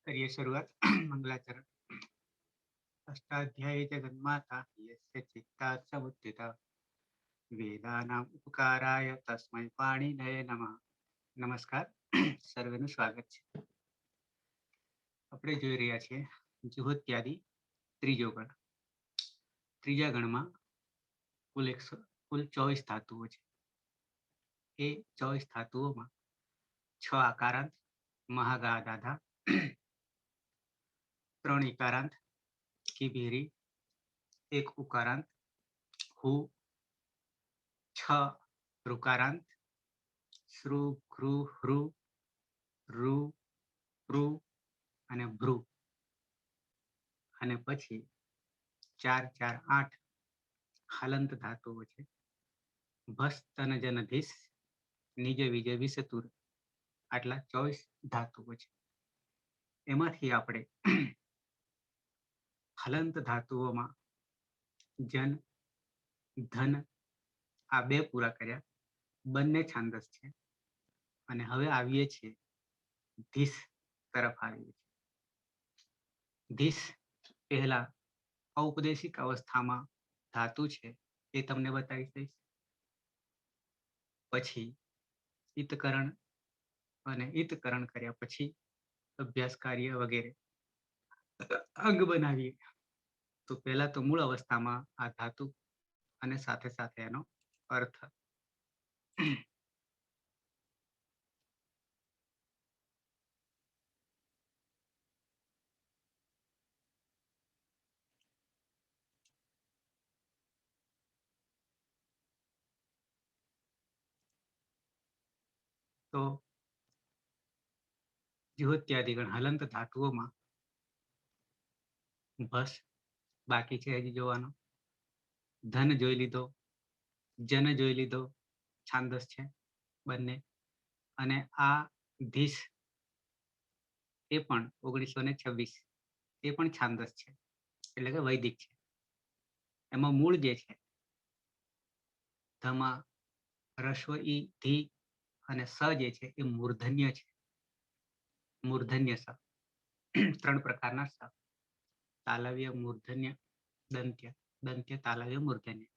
करिए शुरुआत मंगलाचरण। अष्टाध्यायी जगन्माता यस्य चित्तात् समुत्थिता वेदानाम् उपकाराय तस्मै पाणिनये नमः। નમસ્કાર સર્વેનું સ્વાગત છે. આપણે જોઈ રહ્યા છીએ જુહોત્યાદિ ત્રીજો ગણ. ત્રીજા ગણમાં કુલ 24 ધાતુઓ છે. એ 24 ધાતુઓમાં 6 આકારાંત મહાગા દાધા, 3 ઇકારાંત કિભીરી, 1 ઉકારાંત હુ, 6 ઋકારાંત શ્રુ, ઘૃ, હૃ, ઋ, પૃ અને ભ્રુ, અને પછી 4 4 8 હલંત ધાતુઓ છે. ભસ તન જન ધીસ, નિજ વિજય વિષતુર, આટલા 24 ધાતુઓ છે. એમાંથી આપણે હલંત ધાતુઓમાં જન, ધન આ 2 પૂરા કર્યા, બંને છાંદસ છે. અને હવે આવીએ છીએ ધીસ તરફ આવીએ છીએ. ધીસ પહેલા ઔપદેશિક અવસ્થામાં ધાતુ છે એ તમને બતાવી દઈશ. પછી ઈતકરણ અને ઈતકરણ કર્યા પછી અભ્યાસ કાર્ય વગેરે અંગ બનાવીએ. તો પહેલા તો મૂળ અવસ્થામાં આ ધાતુ અને સાથે સાથે એનો અર્થ. તો જુહોત્યાદિગણ હલંત ધાતુઓમાં ભસ બાકી છે હજી જોવાનો. ધન જોઈ લીધો, જન જોઈ લીધો, છાંદસ છે બંને. અને આ ધીસ એ પણ 1926 એ પણ છાંદસ છે, એટલે કે વૈદિક છે. એમાં મૂળ જે છે ધમાં રસ્વ ઈ ધી અને સ જે છે એ મૂર્ધન્ય છે. મૂર્ધન્ય સ, 3 પ્રકારના સ: તાલવ્ય, મૂર્ધન્ય, દંત્ય. દંત્ય, તાલવ્ય, મૂર્ધન્ય.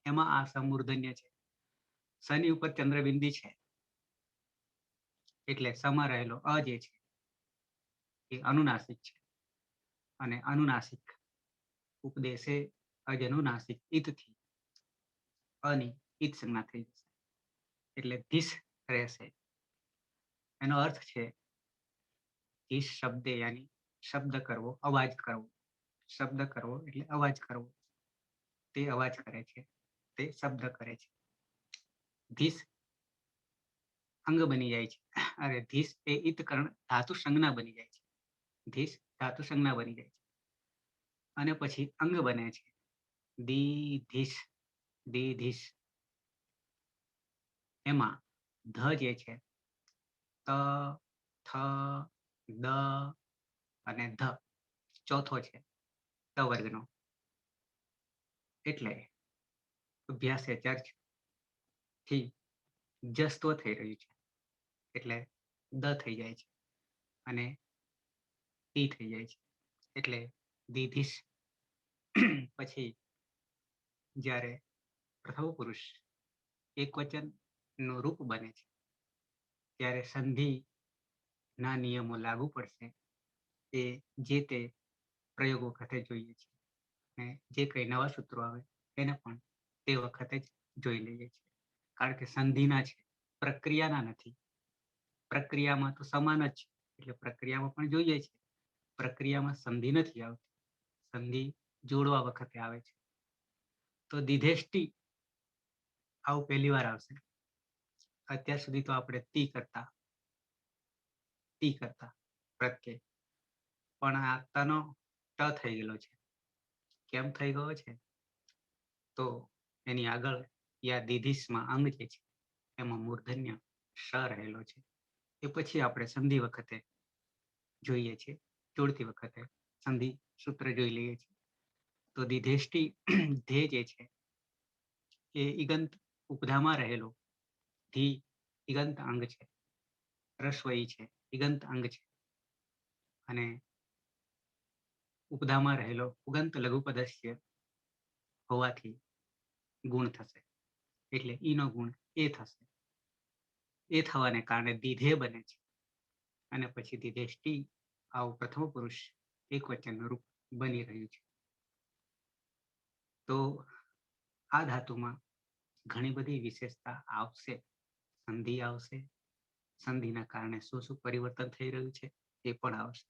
એમાં આ સમૂર્ધન્ય છે. સની ઉપર ચંદ્રબિંદી છે, એટલે સમા રહેલો અ જે છે એ અનુનાસિક છે. અને અનુનાસિક ઉપદેશે અજનુનાસિક ઈતથી અની ઈત સંજ્ઞા થઈ જશે, એટલે ધીસ રહેશે. એનો અર્થ છે ધીસ શબ્દે યાની શબ્દ કરવો, અવાજ કરવો. શબ્દ કરવો એટલે અવાજ કરવો. તે અવાજ કરે છે, તે શબ્દ કરે છે. ધીસ અંગ બની જાય છે. અરે ધીસ એ ઈતકરણ ધાતુ સંજ્ઞા બની જાય છે. ધીસ ધાતુ સંજ્ઞા બની જાય છે અને પછી અંગ બને છે દીધીસ. દીધીસ એમાં ધ જે છે ત, થ, દ અને ધ ચોથો છે ત વર્ગનો. એટલે અભ્યાસ ચર્ચ થી જસ્તો થઈ રહ્યું છે, એટલે દ થઈ જાય છે અને ટી થઈ જાય છે, એટલે દીધીશ. પછી જ્યારે પ્રથમ પુરુષ એક વચન નું રૂપ બને છે ત્યારે સંધિ ના નિયમો લાગુ પડશે. એ જે તે પ્રયોગ વખતે જોઈએ છે, અને જે કઈ નવા સૂત્રો આવે એને પણ તે વખતે જ જોઈ લઈએ છીએ. કારણ કે સંધિના છે, પ્રક્રિયાના નથી. પ્રક્રિયામાં તો સમાન જ છે, એટલે પ્રક્રિયામાં પણ જોઈએ છે. પ્રક્રિયામાં સંધિ નથી આવતી, સંધિ જોડવા વખતે આવે છે. તો દિધેષ્ટિ આવું પહેલી વાર આવશે. અત્યાર સુધી તો આપણે તી કરતા પ્રત્યય, પણ આ તનો ટ થઈ ગયેલો છે. કેમ થઈ ગયો છે? તો એની આગળ યા દીધીસમાં અંગ જે છે એમાં મૂર્ધન્ય શ રહેલો છે. એ પછી આપણે સંધિ વખતે જોઈએ છીએ, જોડતી વખતે સંધિ સૂત્ર જોઈ લઈએ છીએ. તો દિધેષ્ટિ ધે જે છે એ ઈગંત ઉપધામાં રહેલો ધી ઈગંત અંગ છે. રસ્વ ઈ છે, ઈગંત અંગ છે. અને ઉપધામાં રહેલો ઉગંત લઘુપદસ્ય હોવાથી ગુણ થશે, એટલે ઈનો ગુણ એ થશે. એ થવાને કારણે દીધેય બને છે. અને પછી દીધેષ્ટી આવું પ્રથમ પુરુષ એક વચનનું રૂપ બની રહ્યું છે. તો આ ધાતુમાં ઘણી બધી વિશેષતા આવશે. સંધિ આવશે, સંધિના કારણે શું શું પરિવર્તન થઈ રહ્યું છે એ પણ આવશે.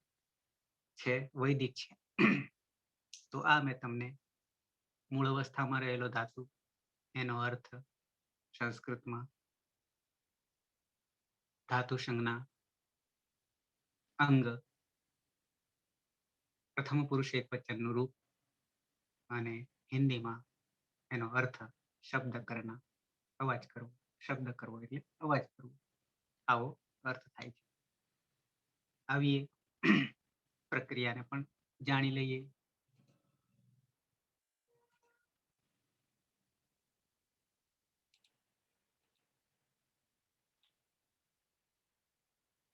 છે વૈદિક છે. તો આ મેં તમને મૂળ અવસ્થામાં રહેલો ધાતુ, એનો અર્થ સંસ્કૃતમાં, ધાતુ સંજ્ઞા, અંગ, પ્રથમ પુરુષ એક વચનનું રૂપ અને હિન્દીમાં એનો અર્થ શબ્દ કરના, અવાજ કરવો. શબ્દ કરવો એટલે અવાજ કરવો, આવો અર્થ થાય છે. આવી પ્રક્રિયાને પણ જાણી લઈએ.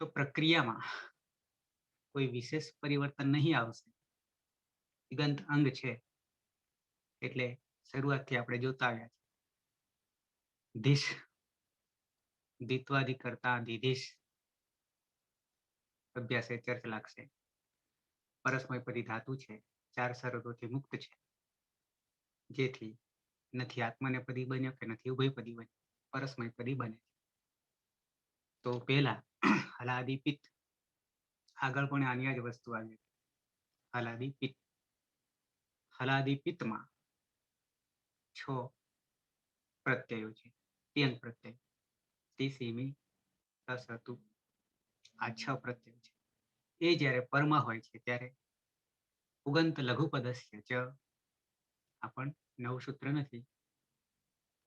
તો પ્રક્રિયામાં કોઈ વિશેષ પરિવર્તન નહીં આવશે. દિગંત અંગ છે એટલે શરૂઆતથી આપણે જોતા આવ્યા છે. ધીશ, દ્વિત્વાદિ કરતા દીધીશ અભ્યાસે ચર્ચ લાગશે. પરસ્મયપદી ધાતુ છે, 4 શરતોથી મુક્ત છે, જેથી નથી આત્મનેપદી બન્યો કે નથી ઉભયપદી બન્યો, પરસ્મયપદી બને છે. તો પહેલા હલાદી પિત્ત, આગળ પણ આની જ વસ્તુ આવી. હલાદી પિત્ત, હલાદી પિત્તમાં 6 પ્રત્યયો છે. ત્યંગ પ્રત્યય, તિસીમી, તસતુ, આ 6 પ્રત્યયો છે. એ જ્યારે પરમાં હોય છે ત્યારે ઉગંત લઘુપદસ્ય ચ, આ પણ નવું સૂત્ર નથી,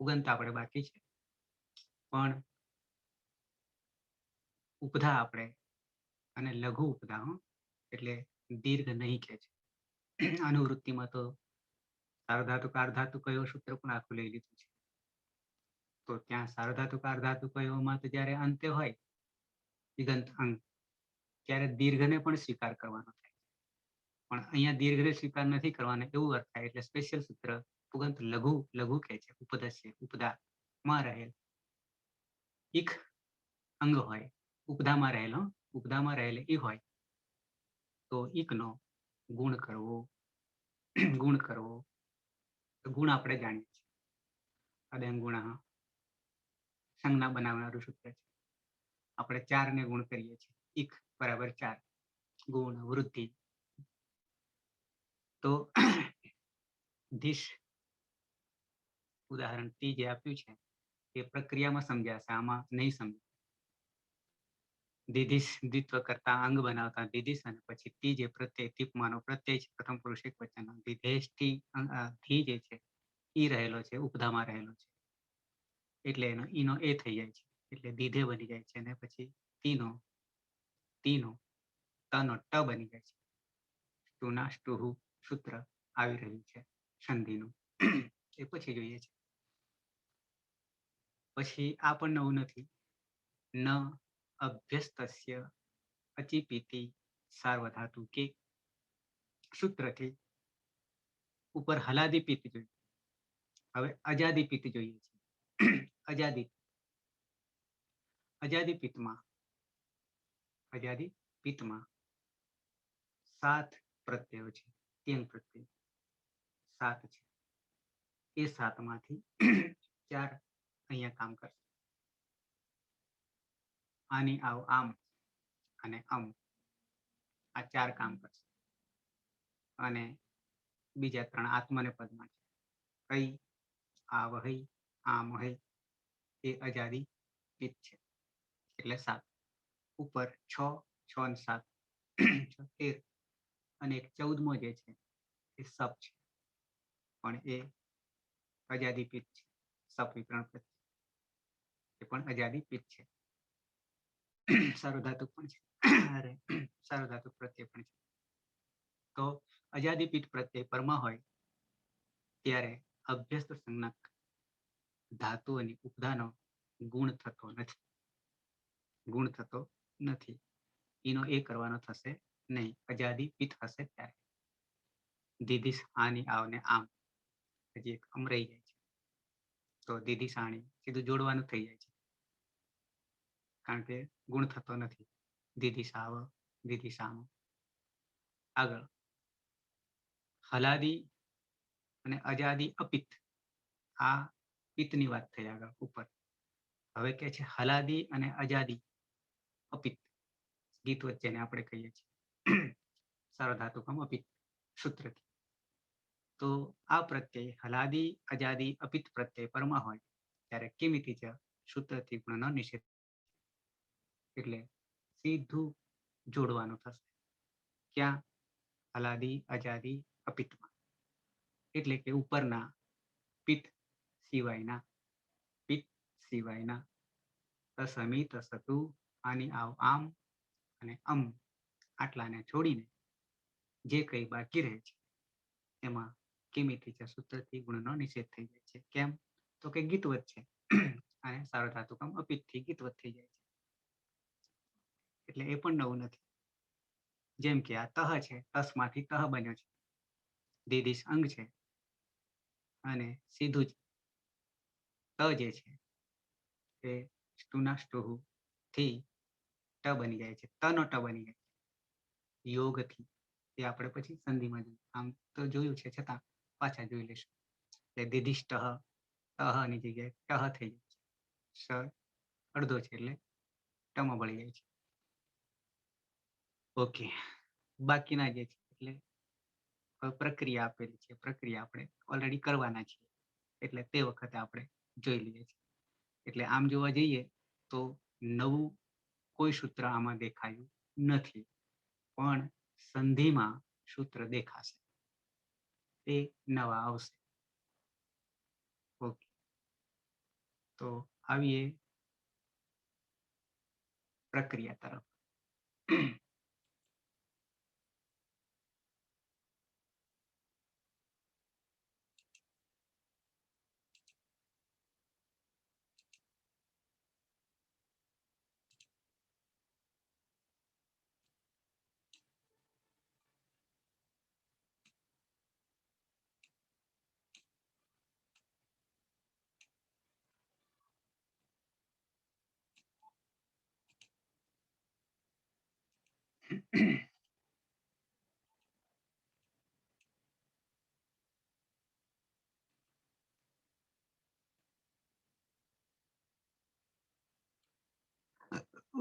ઉગંત આપણે બાકી છે, પણ ઉપધા આપણે અને લઘુ ઉપધા, એટલે દીર્ઘ નહીં કે છે. અનુવૃત્તિમાં તો સાર્વધાતુક અર્ધાતુ કયો સૂત્ર પણ આખું લઈ લીધું છે. તો ત્યાં સાર્વધાતુક અર્ધાતુ કયોમાં તો જ્યારે અંતે હોય દિગંત અંગ, ત્યારે દીર્ઘને પણ સ્વીકાર કરવાનો થાય. પણ અહીંયા દીર્ઘને સ્વીકાર નથી કરવાનો એવું અર્થ થાય, એટલે સ્પેશિયલ સૂત્ર ઉગંત લઘુ લઘુ કે છે. ઉપદસ્ય ઉપદામાં રહેલ એક અંગ હોય, ઉપધામાં રહેલો, ઉપધામાં રહેલ ઈ હોય તો ઈકનો ગુણ કરવો. ગુણ કરવો, તો ગુણ આપણે જાણીએ છીએ, અદયં ગુણ સંજ્ઞા બનાવનારું સૂત્ર છે. આપણે 4 ને ગુણ કરીએ છીએ, ઈક બરાબર 4, ગુણ વૃદ્ધિ. તો ધીશ ઉદાહરણ ટી જે આપ્યું છે એ પ્રક્રિયામાં સમજાશે, આમાં નહીં સમજ. દીધીશ દ્વિત્વ કરતા અંગ બનાવતા દીધીશ, અને પછી તી જે પ્રત્યય તીપમાનો પ્રત્યય છે, પ્રથમ પુરુષ એક વચન દીધેષ્ટી થી જે છે ઈ રહેલો છે, ઉપધામાં રહેલો છે, એટલે એનો ઈનો એ થઈ જાય છે, એટલે દીધે બની જાય છે. અને પછી તીનો તનો ટ બની જાય છે. સ્તુના સ્તુહુ સૂત્ર આવી રહ્યું છે સંધિનું, એ પછી જોઈએ છે. પછી આ પણ નવું નથી. ન અભ્યસ્તસ્ય અચિપીતિ સાર્વધાતુ કે સૂત્રથી ઉપર હલાદી પિત્ત જોઈએ, હવે અજાદી પિત્ત જોઈએ છે. અજાદી પિત્તમાં 7 પ્રત્યયો છે. ત્યંગ પ્રત્યય 7 છે. એ 7 માંથી 4 અહીંયા કામ કરશે. આની આમ અને આ 4 કામ કરશે. અને બીજા 3 આત્મને પદમાં છે. કઈ, આ વહઈ, આમ હૈ, એ અજાદી પિત્ત છે, એટલે 7. ઉપર 6, 6 અને 7 13, અને એક 14મો જે છે એ સપ છે, પણ એ અજાદી પિત્ત છે. સપ વિકરણ પ્રત્યય, એ પણ અજાદી પિત્ત છે. સાર્વધાતુક પણ છે, અરે સાર્વધાતુક પ્રત્યય પણ છે. તો અજાદી પિત્ત પ્રત્યય પરમાં હોય ત્યારે અભ્યસ્ત સંજ્ઞક ધાતુ અને ઉપધાનો ગુણ થતો નથી. એનો એ કરવાનો થશે નહીં, અજાદી પિત્ત હશે ત્યારે. દીધીશ આની આવને આમ, હજી એક અમ રહી જાય છે. તો દીધીશ આણી સીધું જોડવાનું થઈ જાય છે, કારણ કે ગુણ થતો નથી. દીધીશ આવ, દીધીશ આમ. આગળ હલાદી અને અજાદી અપિત્ત. આ પિત્તની વાત થઈ આગળ ઉપર. હવે કે છે હલાદી અને અજાદી અપિત્ત. ગીત વચ્ચેને આપણે કહીએ છીએ સાર્વધાતુકમ અપિત્ત સૂત્રથી. તો આ પ્રત્યય હલાદી અજાદી અપિત્ત પ્રત્યય પરમાં હોય ત્યારે કિમિતિ ચ સૂત્રથી ગુણનો નિષેધ, એટલે સીધું જોડવાનું થશે. ક્યાં? હલાદી અજાદી અપિત્તમાં. એટલે કે ઉપરના પિત્ત સિવાયના, પિત્ત સિવાયના તસમી તસતુ આની આવ આમ અને અમ આટલાને છોડીને જે કંઈ બાકી રહે છે એમાં કિમિતિ ચ સૂત્રથી ગુણનો નિષેધ થઈ જાય છે. કેમ? તો કે ગીતવત છે અને સાર્વધાતુકમ અપિત્તથી ગીતવત થઈ જાય છે. એટલે એ પણ નવું નથી. જેમ કે આ તહ છે, તસમાંથી તહ બન્યો છે. દીધીશ અંગ છે અને સીધું જ ત જે છે એ સ્ટુના સ્ટુહુ થી ટ બની જાય છે. તનો ટ બની જાય છે યોગથી. એ આપણે પછી સંધિમાં જોઈએ. આમ તો જોયું છે, છતાં પાછા જોઈ લેશું. એટલે દીધીષ્ટહ, તહ ની જગ્યાએ ટહ થઈ જાય છે. સ અડધો છે એટલે ટમાં ભળી જાય છે. ઓકે, બાકીના જે છે એટલે પ્રક્રિયા આપેલી છે, પ્રક્રિયા આપણે ઓલરેડી કરવાના છીએ, એટલે તે વખતે આપણે જોઈ લઈએ છીએ. એટલે આમ જોવા જઈએ તો નવું કોઈ સૂત્ર આમાં દેખાયું નથી, પણ સંધિમાં સૂત્ર દેખાશે, એ નવા આવશે. ઓકે, તો આવીએ પ્રક્રિયા તરફ.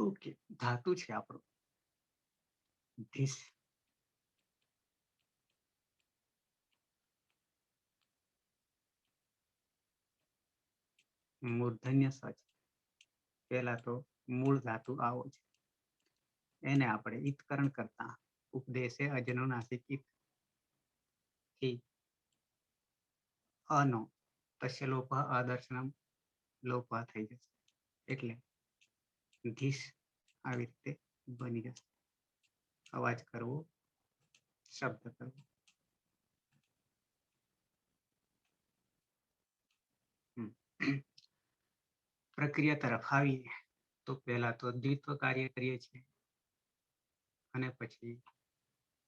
ઓકે, ધાતુ છે આપણું ધીસ. મૂર્ધન્ય સ છે. પહેલા તો મૂળ ધાતુ આવો છે, એને આપણે ઈતકરણ કરતા ઉપદેશે અજનુનાસિક ઈત થી અનો તસ્ય લોપ અદર્શનમ લોપ થઈ જશે. એટલે ધીસ આવી રીતે બની જશે. અવાજ કરવો, શબ્દ કરવો. પ્રક્રિયા તરફ આવીએ તો પહેલા તો દ્વિત્વ કાર્ય કરીએ છીએ અને પછી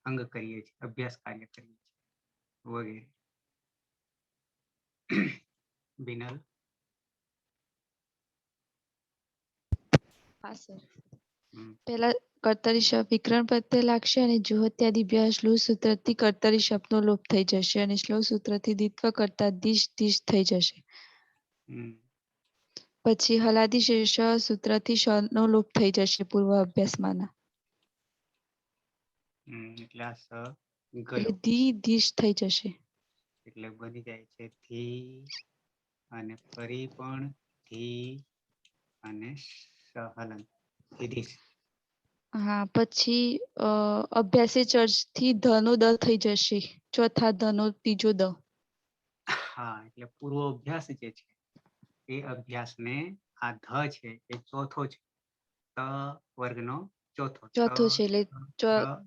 અંગ કરીએ છીએ, અભ્યાસ કાર્ય કરીએ છીએ વગેરે. બિનલ. હા સર. પહેલા કર્તરી શબ્દ વિકરણ પ્રત્યય લાગશે અને જુહોત્યાદિ અભ્યાસ શ્લોક સૂત્રથી કર્તરી શબ્દનો લોપ થઈ જશે અને શ્લોક સૂત્રથી દ્વિત્વ કરતા દિશ દિશ થઈ જશે. પછી હલાદી શેષ સૂત્રથી શ નો લોપ થઈ જશે પૂર્વ અભ્યાસમાંના. એટલે આ સ એટલે ગયો ધી ધીશ થઈ જશે. એટલે બની જાય છે થી અને ફરી પણ થી અને સહલન ધીધીશ. હા, પછી અભ્યાસે ચર્ચ થી ધ નો દ થઈ જશે. ચોથા ધ નો ત્રીજો દ. હા, એટલે પૂર્વ અભ્યાસ જે છે એ અભ્યાસને આ ધ છે એ ચોથો છે. ત વર્ગનો ચોથો. ચોથો છે એટલે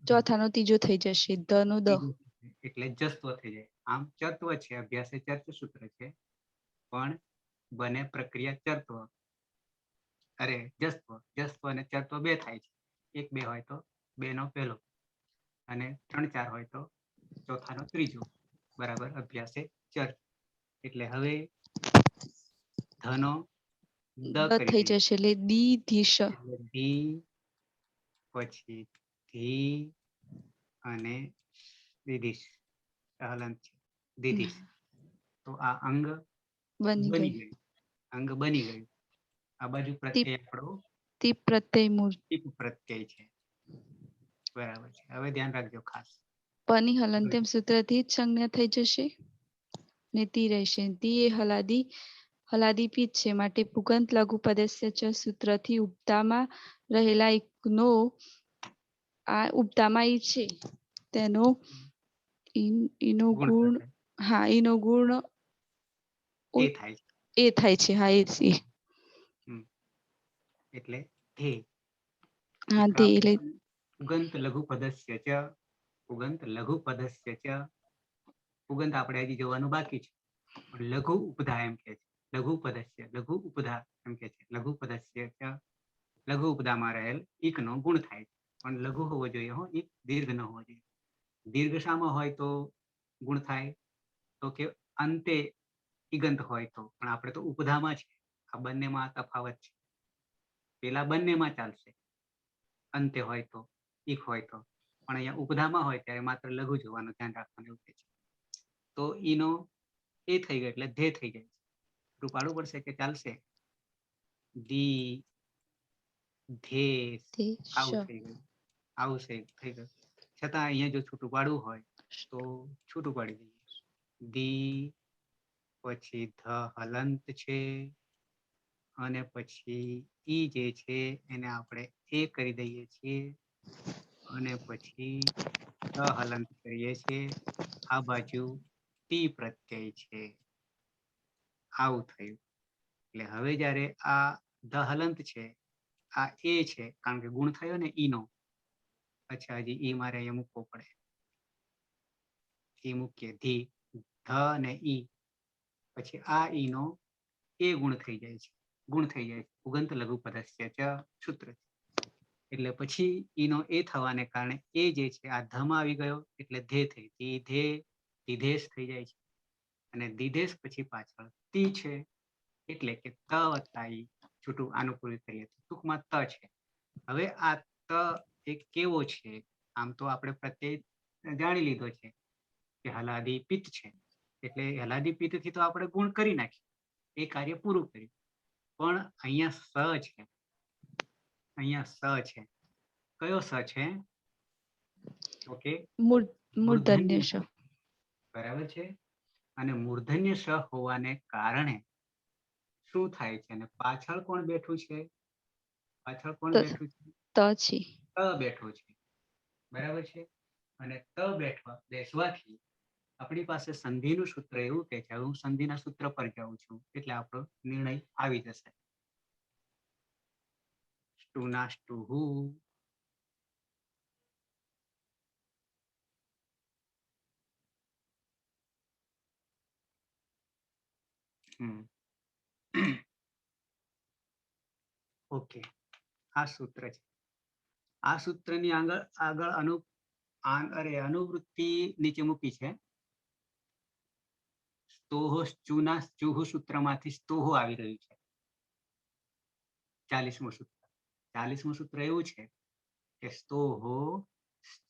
ચોથાનો ત્રીજો થઈ જશે. ધ નો દ. એટલે જસ્ત્વ થઈ જાય. આમ ચત્વ છે, અભ્યાસ એ ચર્ચ સૂત્ર છે, પણ બને પ્રક્રિયા ચર્ત્વ. અરે જસ્ત્વ, જસ્ત્વ અને ચર્ત્વ બે થાય છે. એક બે હોય તો બે નો પહેલો. અને 3 4 હોય તો ચોથાનો ત્રીજો બરાબર અભ્યાસે ચર. એટલે હવે ધનો દ દ કરી થઈ દઈએ જશે એટલે દીધીશ. એટલે દી પછી ધી અને દીધીશ હલંત છે દીધીશ. તો આ અંગ બની બની ગયું. ગયું. અંગ બની ગયું. આ બાજુ ટીપ પ્રત્યય આપણો ટીપ પ્રત્યય મૂળ. ટીપ પ્રત્યય છે. બરાબર છે. હવે ધ્યાન રાખજો ખાસ. પની હલંત્યમ સૂત્રથી જ સંજ્ઞા થઈ જશે ને તી રહેશે. તી એ હલાદીપિત છે માટે પુગંત લઘુ પદસ્ય ચ સૂત્રથી ઉપધામાં રહેલા એકનો આ ઉપધામાં ઈ છે તેનો ઈનો ગુણ ગુણ થશે ઈનો ગુણ એ થાય છે. એ થાય છે. હા એ છે. એટલે ધે. હા તો તે આપણે એટલે પુગંત લઘુ પદસ્ય ચ પુગંત લઘુ પદસ્ય ચ પુગંત આપણે હજી જોવાનું બાકી છે પણ લઘુ ઉપધા એમ કે છે. લઘુ પદસ્ય લઘુ ઉપધા એમ કે છે. લઘુ પદસ્ય ચ લઘુ ઉપધામાં રહેલ ઈકનો ગુણ થાય છે. પણ લઘુ હોવો જોઈએ હો, ઈક દીર્ઘ ન હોવો જોઈએ. દીર્ઘ શામાં હોય તો ગુણ થાય તો કે અંતે ઈગંત હોય તો. પણ આપણે તો ઉપધામાં છે. આ બંનેમાં તફાવત છે. પેલા બંનેમાં ચાલશે અંતે હોય તો ઈક હોય તો. પણ અહીંયા ઉપધામાં હોય ત્યારે માત્ર લઘુ જોવાનું ધ્યાન રાખવાનું એવું કે છે. તો ઈનો એ થઈ ગયો એટલે ધે થઈ જાય છે. રૂપાડું પડશે કે ચાલશે? દી ધે તે આવું થઈ ગયું. આવું થઈ ગયું. છતાં અહીંયા જો છૂટું પાડવું હોય તો છૂટું પાડી દઈએ. દી પછી ધ હલંત છે અને પછી ઈ જે છે એને આપણે એ કરી દઈએ છીએ અને પછી ધ હલંત કરીએ છીએ. આ બાજુ ટી પ્રત્યય છે. આવું થયું. એટલે હવે જ્યારે આ ધ હલંત છે આ એ છે કારણ કે ગુણ થયો ને ઈનો. અચ્છા હજી ઈ મારે અહીંયા મૂકવો પડે. ઈ મૂકીએ ધી ધ અને ઈ પછી આ ઈનો એ ગુણ થઈ જાય છે. ગુણ થઈ જાય છે. પુગંત લઘુ પદસ્ય ચ સૂત્ર. એટલે પછી ઈનો એ થવાને કારણે એ જે છે આ ધમાં આવી ગયો એટલે ધે થઈ. ધે દીધેશ થઈ જાય છે. અને દીધેશ પછી પાછળ તી છે એટલે કે ત વત્તા ઈ છૂટું આનુકૂળ કરીએ તો ટૂંકમાં ત છે. હવે આ ત એ કેવો છે? આમ તો આપણે પ્રત્યય જાણી લીધો છે કે હલાદી પિત્ત છે. એટલે હલાદી પિત્ત થી તો આપણે ગુણ કરી નાખીએ. એ કાર્ય પૂરું કર્યું. પણ અહીંયા સ છે. અહીંયા સ છે. કયો સ છે? તો કે મૂર્ધન્ય શ. બરાબર છે. અને મૂર્ધન્ય શ હોવાને કારણે શું થાય છે? અને પાછળ કોણ બેઠું છે? પાછળ કોણ બેઠું છે? ત છે. ત બેઠું છે. બરાબર છે. અને ત બેસવાથી આપણી પાસે સંધિનું સૂત્ર એવું કે છે. હું સંધિના સૂત્ર પર જાઉં છું એટલે આપણો નિર્ણય આવી જશે. સ્ટુનાસ્ટુહુ ઓકે. આ સૂત્ર છે. આ સૂત્રની આગળ અનુવૃત્તિ નીચે મૂકી છે. સ્તોહો ચૂના ચૂહુ સૂત્રમાંથી સ્તોહો આવી રહ્યું છે. 40મું સૂત્ર. 40મું સૂત્ર એવું છે કે સ્તોહો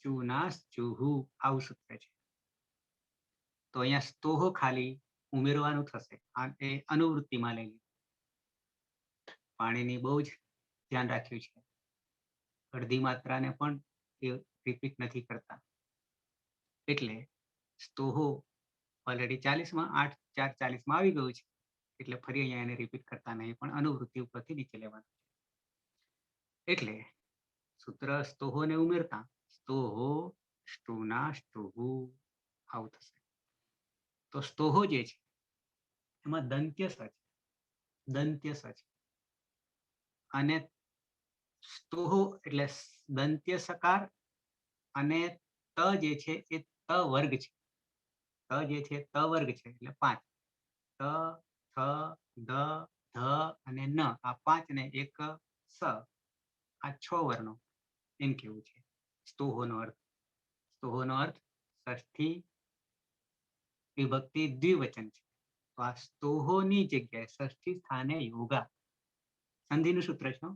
ચૂના ચૂહુ આવું સૂત્ર છે. તો અહીંયા સ્તોહો ખાલી ઉમેરવાનું થશે. એ અનુવૃત્તિમાં લઈ લીધું. પાણીની બહુ જ ધ્યાન રાખ્યું છે. અડધી માત્રાને પણ એ રિપીટ નથી કરતા. એટલે સ્તોહો ઓલરેડી 40માં 8 4 40માં આવી ગયું છે. એટલે ફરી અહીંયા એને રિપીટ કરતા નહીં પણ અનુવૃત્તિ ઉપરથી નીચે લેવાનું છે. એટલે સૂત્ર સ્તોહોને ઉમેરતા સ્તોહો સ્ટુના સ્ટુહુ આવું થશે. તો સ્તોહો જે છે એમાં દંત્ય સ છે. દંત્ય સ છે. અને સ્તોહો એટલે દંત્ય સકાર અને ત જે છે એ ત વર્ગ છે. ત જે છે ત વર્ગ છે એટલે 5. ત થ દ ધ અને ન આ 5 ને એક સ આ 6 વર્ણો એમ કેવું છે સ્તોહોનો અર્થ. સ્તોહોનો અર્થ ષષ્ઠી વિભક્તિ દ્વિવચન છે. તો આ સ્તોહોની જગ્યાએ ષષ્ઠી સ્થાને યોગા. સંધિનું સૂત્ર છે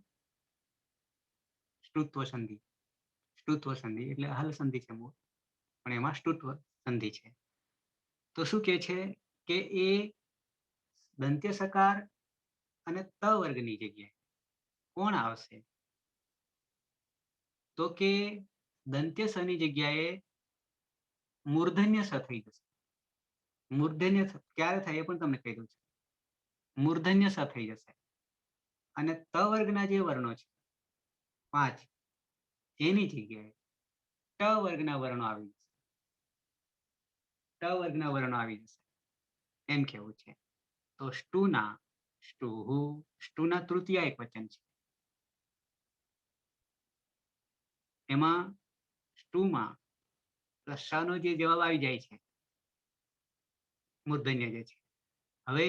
સ્તુત્વ સંધિ. સ્તુત્વ સંધિ એટલે હલ સંધિ છે મૂળ, પણ એમાં સ્તુત્વ સંધિ છે. તો શું કે છે કે એ દંત્ય સકાર અને ત વર્ગની જગ્યાએ કોણ આવશે? તો કે દંત્ય સની જગ્યાએ મૂર્ધન્ય સ થઈ જશે. મૂર્ધન્ય ક્યારે થાય એ પણ તમને કહી દઉં છું. મૂર્ધન્ય સ થઈ જશે અને ત વર્ગના જે વર્ણો છે 5, એની જગ્યાએ ટ વર્ગના વર્ણો આવી જશે. ટ વર્ગના વર્ણો આવી જશે એમ કેવું છે. તો સ્ટુના, સ્ટુહુ, સ્ટુના તૃતીય એક વચન છે. એમાં સ્ટુમાં પ્લસ નો જે જવાબ આવી જાય છે મૂર્ધન્ય જે છે. હવે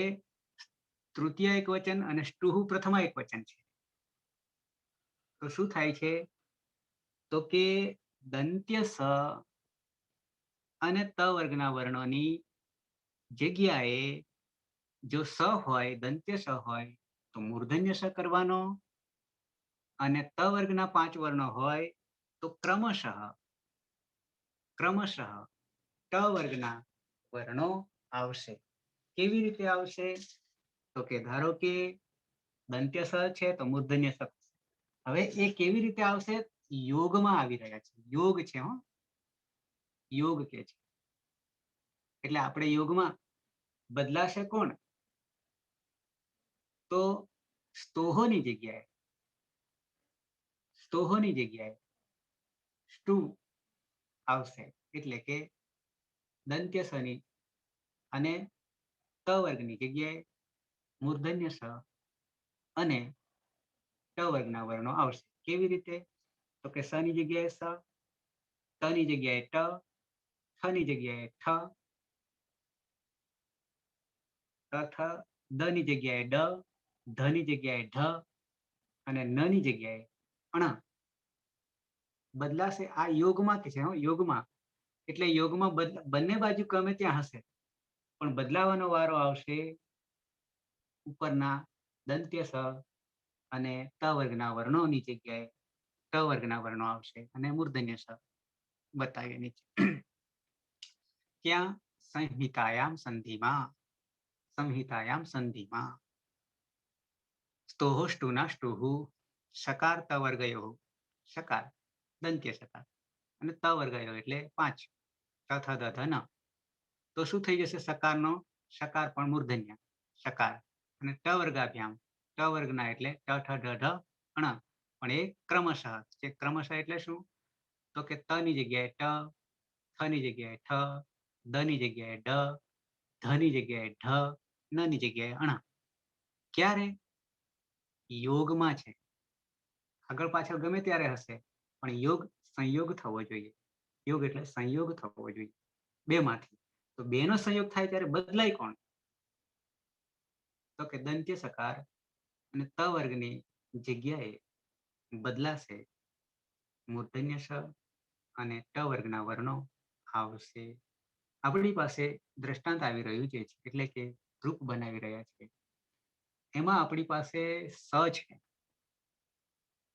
તૃતીય એક વચન અને સ્ટુહુ પ્રથમા એક વચન છે. તો શું થાય છે? તો કે દંત્ય સ અને ત વર્ગના વર્ણોની જગ્યાએ જો સ હોય, દંત્ય સ હોય તો મૂર્ધન્ય સ કરવાનો, અને ત વર્ગના 5 વર્ણો હોય તો ક્રમશઃ ટ વર્ગના વર્ણો આવશે. કેવી રીતે આવશે? તો કે ધારો કે દંત્ય સ છે તો મૂર્ધન્ય સ. હવે એ કેવી રીતે આવશે? યોગમાં આવી રહ્યા છે. યોગ છે યોગ કે છે. એટલે આપણે યોગમાં બદલાશે કોણ? તો સ્તોહોની જગ્યાએ સ્ટુ આવશે. એટલે કે દંત્ય સની અને ત વર્ગની જગ્યાએ મૂર્ધન્ય સ અને ટ વર્ગના વર્ણો આવશે. કેવી રીતે? તો કે સ ની જગ્યાએ સ, ત ની જગ્યાએ ટ, થ ની જગ્યાએ ઠ, દ ની જગ્યાએ ડ, ધ ની જગ્યાએ ઢ અને ન ની જગ્યાએ અણ બદલાશે. આ યોગમાં છે યોગમાં. એટલે યોગમાં બંને બાજુ ગમે ત્યાં હશે, પણ બદલાવાનો વારો આવશે ઉપરના દંત્ય સ અને ત વર્ગના વર્ણોની જગ્યાએ ટ વર્ગના વર્ણો આવશે અને મૂર્ધન્ય સ બતાવીએ નીચે. ક્યાં? સંહિતાયામ સંધિમાં સ્તોહો સ્ટુના સ્ટુહુ સકાર ત વર્ગયો, સકાર દંત્ય સકાર અને ત વર્ગયો એટલે 5 ત થ દ ધ ન. તો શું થઈ જશે? સકારનો સકાર પણ મૂર્ધન્ય સકાર અને ટ વર્ગાભ્યામ ટ વર્ગના એટલે ટ ઠ ડ ઢ અણ, પણ એ ક્રમશઃ છે. ક્રમશઃ એટલે શું? તો કે ત ની જગ્યાએ ટ, થ ની જગ્યાએ ઠ, દ ની જગ્યાએ ડ, ધ ની જગ્યાએ ઢ, ન ની જગ્યાએ અણ. ક્યારે? યોગમાં છે. આગળ પાછળ ગમે ત્યારે હશે, પણ યોગ સંયોગ થવો જોઈએ. યોગ એટલે સંયોગ થવો જોઈએ બે માંથી. તો બે નો સંયોગ થાય ત્યારે બદલાય કોણ? તો કે દંત્ય સકાર અને ત વર્ગની જગ્યાએ બદલાશે મૂર્ધન્ય સ અને ટ વર્ગના વર્ણો આવશે. આપણી પાસે દ્રષ્ટાંત આવી રહ્યું છે, એટલે કે રૂપ બનાવી રહ્યા છે. એમાં આપણી પાસે સ છે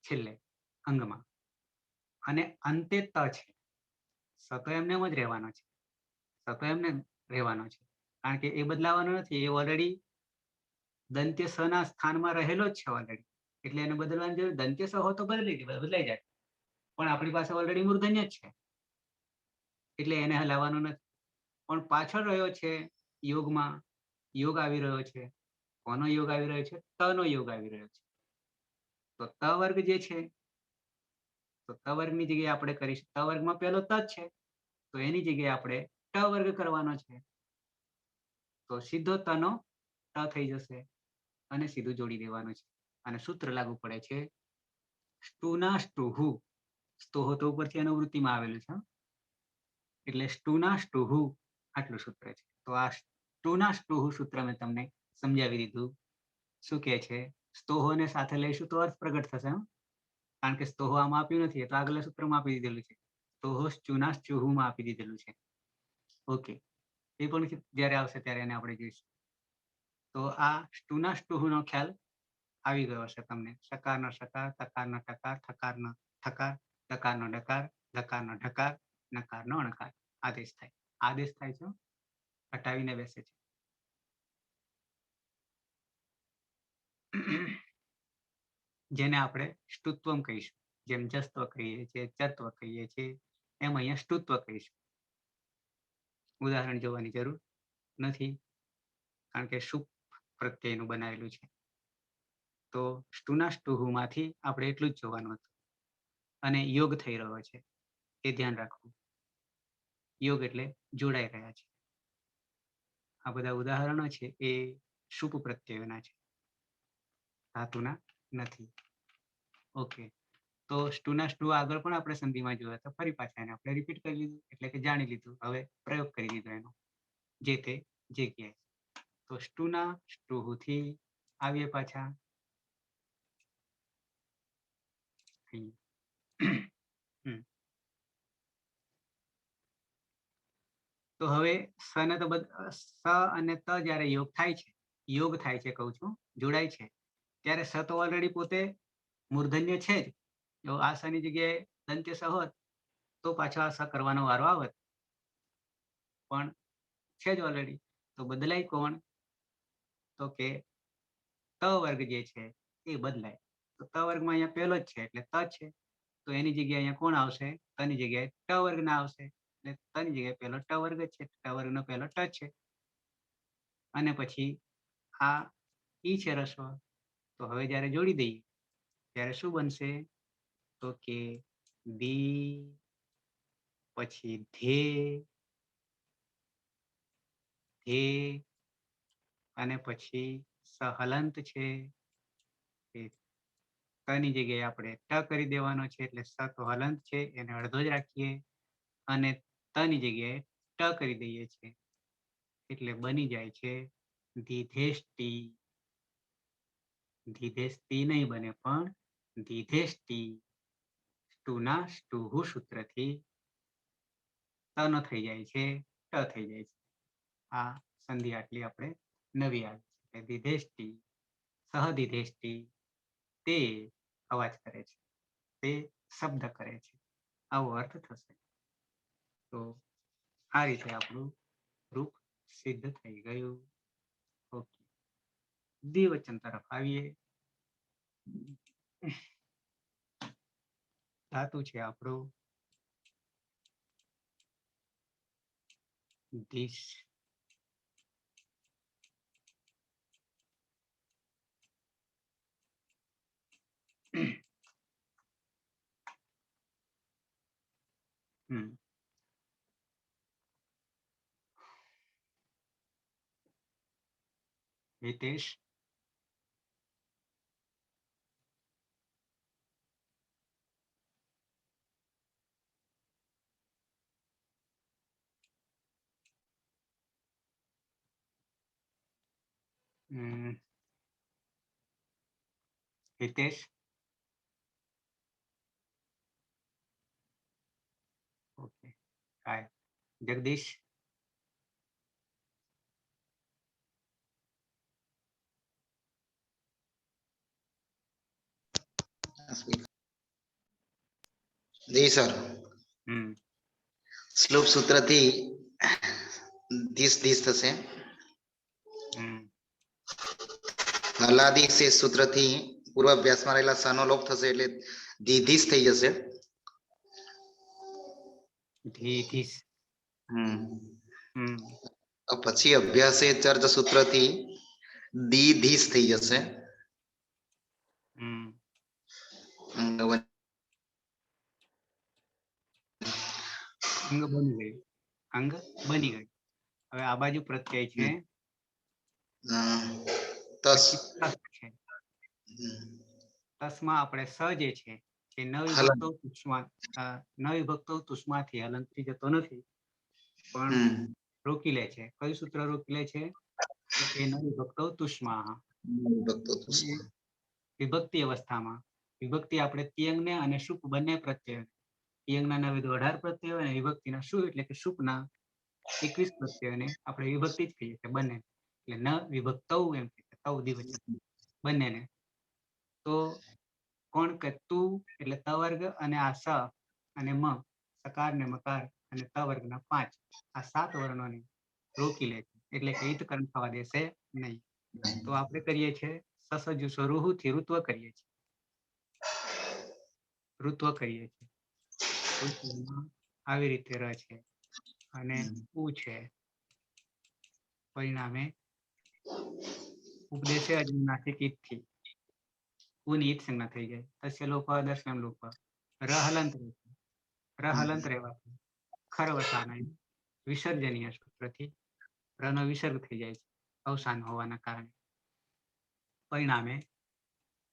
છેલ્લે અંગમાં, અને અંતે ત છે. સ તો એમને જ રહેવાનો છે. કારણ કે એ બદલાવાનો નથી. એ ઓલરેડી દંત્ય સ ના સ્થાનમાં રહેલો જ છે ઓલરેડી. એટલે એને બદલવાની જરૂર. દંત્ય સ હો તો બદલાઈ જાય, પણ આપણી પાસે ઓલરેડી મૂર્ધન્ય જ છે એટલે એને હલાવવાનું નથી. પણ પાછળ રહ્યો છે યોગમાં. યોગ આવી રહ્યો છે. કોનો યોગ આવી રહ્યો છે? ત નો યોગ આવી રહ્યો છે. તો ત વર્ગ જે છે, તો ત વર્ગની જગ્યાએ આપણે કરીશું. ત વર્ગમાં પહેલો ત જ છે, તો એની જગ્યાએ આપણે ટ વર્ગ કરવાનો છે. તો સીધો તનો ટ થઈ જશે અને સીધું જોડી દેવાનું છે. અને સૂત્ર લાગુ પડે છે સ્ટુના સ્ટુહુ. સ્તોહો તો ઉપરથી અનુવૃત્તિમાં આવેલું છે, એટલે સ્ટુના સ્ટુહુ આટલું સૂત્ર છે. તો આ સ્ટુના સ્ટુહુ સૂત્ર મેં તમને સમજાવી દીધું. શું કે છે? સ્તોહોને સાથે લઈશું તો અર્થ પ્રગટ થશે. કારણ કે સ્તોહો આમાં આપ્યું નથી, એ તો આગલા સૂત્રમાં આપી દીધેલું છે. તો ચુનાસ ચુહુમાં આપી દીધેલું છે. ઓકે, એ પણ જ્યારે આવશે ત્યારે એને આપણે જોઈશું. તો આ સ્ટુનાસ ટુહુનો ખ્યાલ આવી ગયો હશે તમને. સકારનો સકાર, તકારનો ટકાર, થકારનો થકાર, ડકારનો ડકાર, ધકારનો ઢકાર, નકારનો અણકાર. આદેશ થાય. આદેશ થાય છે, હટાવીને બેસે છે. જેને આપણે સ્તુત્વમ કહીશું. જેમ જસ્ત્વ કહીએ છીએ, ચત્વ કહીએ છીએ, એમ અહીંયા સ્તુત્વ કહીશું. ઉદાહરણ જોવાની જરૂર નથી, કારણ કે શુપ પ્રત્યયનું બનાવેલું છે. તો સ્ટુનાસ ટુહુમાંથી આપણે એટલું જ જોવાનું હતું. અને યોગ થઈ રહ્યો છે એ ધ્યાન રાખવું. યોગ એટલે જોડાઈ રહ્યા છે. આ બધા ઉદાહરણો છે એ શુપ પ્રત્યયોના છે, ધાતુના નથી. ઓકે, તો સ્ટુનાસ ટુ આગળ પણ આપણે સંધિમાં જોયા હતા. ફરી પાછા એને આપણે રિપીટ કરી લીધું, એટલે કે જાણી લીધું. હવે પ્રયોગ કરી દીધો એનો જે તે જગ્યાએ. તો સ્ટુના સ્ટુહુથી આવીએ પાછા તો હવે સ અને ત જ્યારે યોગ થાય છે, કહું છું, જોડાય છે, ત્યારે સ તો ઓલરેડી પોતે મૂર્ધન્ય છે જ. જો આ સ ની જગ્યાએ દંત્ય સ હોત તો પાછો આ સ કરવાનો વારો આવત, પણ છે જ ઓલરેડી. તો બદલાય કોણ? તો કે ત વર્ગ જે છે એ બદલાય. તો ત વર્ગમાં અહીંયા પહેલો જ છે એટલે ત છે. તો એની જગ્યાએ અહીંયા કોણ આવશે? તની જગ્યાએ ટ વર્ગ ના આવશે. એટલે તની જગ્યાએ પહેલો ટ વર્ગ જ છે. ટ વર્ગનો પહેલો ટ છે. અને પછી આ ઈ છે રસ્વ. તો હવે જ્યારે જોડી દઈએ ત્યારે શું બનશે? તો કે દી, પછી ધે, અને પછી સહલંત છે. તની જગ્યાએ આપણે ટ કરી દેવાનો છે, એટલે સ તો હલંત છે, એને અડધો જ રાખીએ. અને તની જગ્યાએ ટ કરી દઈએ છીએ, એટલે બની જાય છે દીધેષ્ટિ. દીધેષ્ટિ નહીં બને, પણ દીધેષ્ટિ. સ્ટુના સ્ટુહુ સૂત્રથી તનો થઈ જાય છે, ટ થઈ જાય છે. આ સંધિ આટલી આપણે નવી આવી છે. દીધેષ્ટિ, સહદીધેષ્ટિ, તે અવાજ કરે છે, તે શબ્દ કરે છે, આવો અર્થ થશે. તો આ રીતે આપણું રૂપ સિદ્ધ થઈ ગયું. ઓકે, દ્વિવચન તરફ આવીએ. ધાતુ છે આપણું ધીસ. Hitesh, Hitesh, okay, hi. જગદીશ, જી સર. શ્લોક સૂત્રથી ધીસ ધીસ થશે. હલાદી શેષ સૂત્રથી પૂર્વ અભ્યાસમાં રહેલા સનો લોપ થશે, એટલે દીધીસ થઈ જશે. ધીધીસ. પછી અભ્યાસે ચર્ચ સૂત્રથી દીધીસ થઈ જશે. અંગ બની ગયું. અંગ બની ગયું. હવે આ બાજુ પ્રત્યય છે, તસ છે. તસમાં આપણે સ જે છે એ નવિભક્તો તુષ્માથી હલંત થઈ જતો નથી, પણ રોકી લે છે. કયું સૂત્ર રોકી લે છે? એ નવિભક્તો તુષ્મા. વિભક્તિ અવસ્થામાં વિભક્તિ આપણે તિયંગને અને શુપ બંને પ્રત્યય યંગના નવે 18 પ્રત્યયો અને વિભક્તિના શું એટલે કે શુપના 21 પ્રત્યયોને આપણે વિભક્તિ જ કહીએ છીએ બંને. એટલે ન વિભક્તૌ એમ કહીએ તૌ દ્વિવચન બંનેને. તો કોણ કે તું એટલે ત વર્ગ અને આ સ અને મ, સકાર ને મકાર અને ત વર્ગના 5 આ 7 વર્ણોને રોકી લે છે, એટલે કે ઈતકરણ થવા દેશે નહીં. તો આપણે કરીએ છીએ સસજુ સ્વરૂહુ થી ઋત્વ કરીએ છીએ. ઋત્વ કરીએ છીએ. ઋત્વમાં આવી રીતે ર છે અને ઉ છે. પરિણામે ઉપદેશે અજ્ઞાથી ઈથી ઉની ઈત સંજ્ઞા થઈ જાય. તસ્ય લોપ દર્શનમ લોપ ર હલંત રહે છે. ર હલંત રહેવાથી ખરવસાના વિસર્જનીય સૂત્રથી રનો વિસર્ગ થઈ જાય છે અવસાન હોવાના કારણે. પરિણામે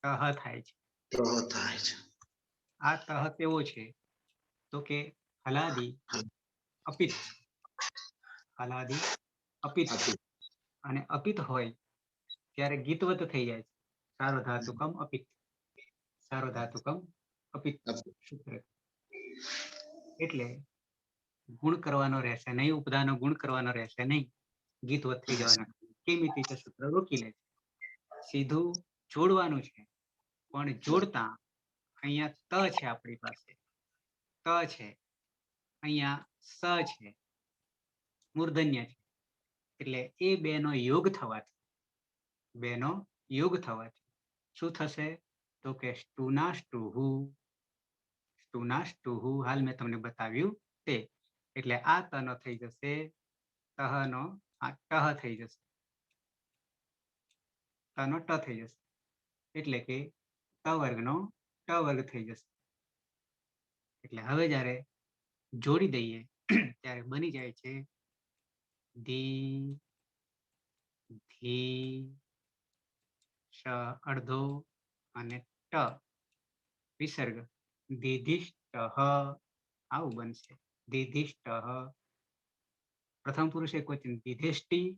તહ થાય છે. તો થાય છે. આ તહ કેવો છે તો કે હલાદી અપિત. હલાદી અપિત અને અપિત હોય ત્યારે ગીતવત થઈ જાય છે. સાર્વધાતુકમ અપિત. સાર્વધાતુકમ અપિત સૂત્ર. એટલે ગુણ કરવાનો રહેશે નહીં, ઉપદાનો ગુણ કરવાનો રહેશે નહીં, ગીતવત થઈ જવાના. કેમિતિ સૂત્ર રોકી લે છે. સીધું જોડવાનું છે, પણ જોડતા અહીંયા ત છે આપણી પાસે, ત છે, અહીંયા સ છે, મૂર્ધન્ય છે. એટલે એ બેનો યોગ થવાથી, બેનો યોગ થવાથી શું થશે તો કે સ્ટુના સ્ટુહુ. સ્ટુના સ્ટુહુ હાલ મેં તમને બતાવ્યું તે. એટલે આ તનો થઈ જશે તહનો, આ ટહ થઈ જશે, તનો ટ થઈ જશે. એટલે કે ત વર્ગનો ટ વર્ગ થઈ જશે. એટલે હવે જ્યારે જોડી દઈએ ત્યારે બની જાય છે ધી, ધી, શ અડધો અને ટ વિસર્ગ દીધિષ્ટ. આવું બનશે દીધિષ્ટ. પ્રથમ પુરુષ એક વચન દીધિષ્ટી,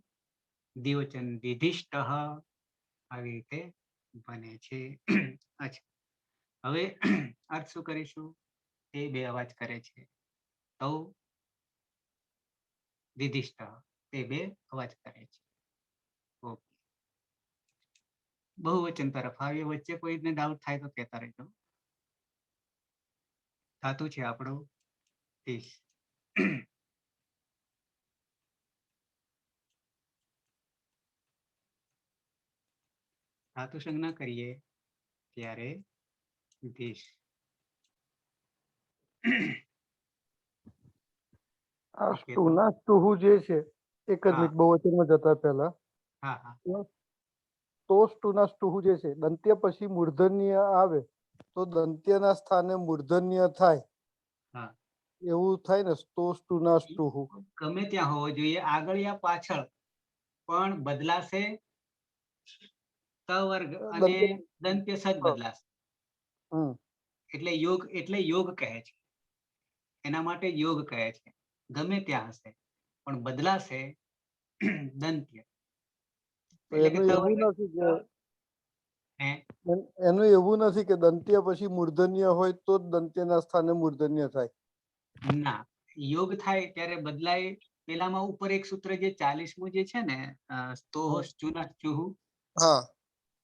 દ્વિવચન દીધિષ્ટ. આવી રીતે બને છે. અચ્છા, હવે અર્થ શું કરીશું? તે બે અવાજ કરે છે તો દીધિષ્ટ, તે બે અવાજ કરે છે. ઓકે, બહુવચન તરફ આવીએ. વચ્ચે કોઈને ડાઉટ થાય તો કહેતા રહેજો. ધાતુ છે આપણો 30. ધાતુ સંજ્ઞા કરીએ ત્યારે 30. આ ઓકે, સ્ટુના સ્ટુહુ જે છે એક જ હા. મિનિટ બહુવચનમાં જતા પહેલા હા હા તો સ્ટુના સ્ટુહુ જે છે દંત્ય પછી મૂર્ધન્ય આવે તો દંત્યના સ્થાને મૂર્ધન્ય થાય, હા. એવું થાય ને? તો સ્ટુના સ્ટુહુ ગમે ત્યાં હોવો જોઈએ, આગળ યા પાછળ, પણ બદલાશે ત વર્ગ અને દંત્ય સદ બદલાશે. હમ એટલે યોગ કહે છે. એના માટે યોગ કહે છે. ગમે ત્યાં હશે પણ બદલાશે દંત્ય. એટલે કે એનું ત એવું વર્ગ નથી કે હે એનું એવું નથી કે દંત્ય પછી મૂર્ધન્ય હોય તો જ દંત્યના સ્થાને મૂર્ધન્ય થાય. ના, યોગ થાય ત્યારે બદલાય. પેલામાં ઉપર એક સૂત્ર જે 40મું જે છે ને સ્તોહ સ્ચુના સ્ચુહુ, હા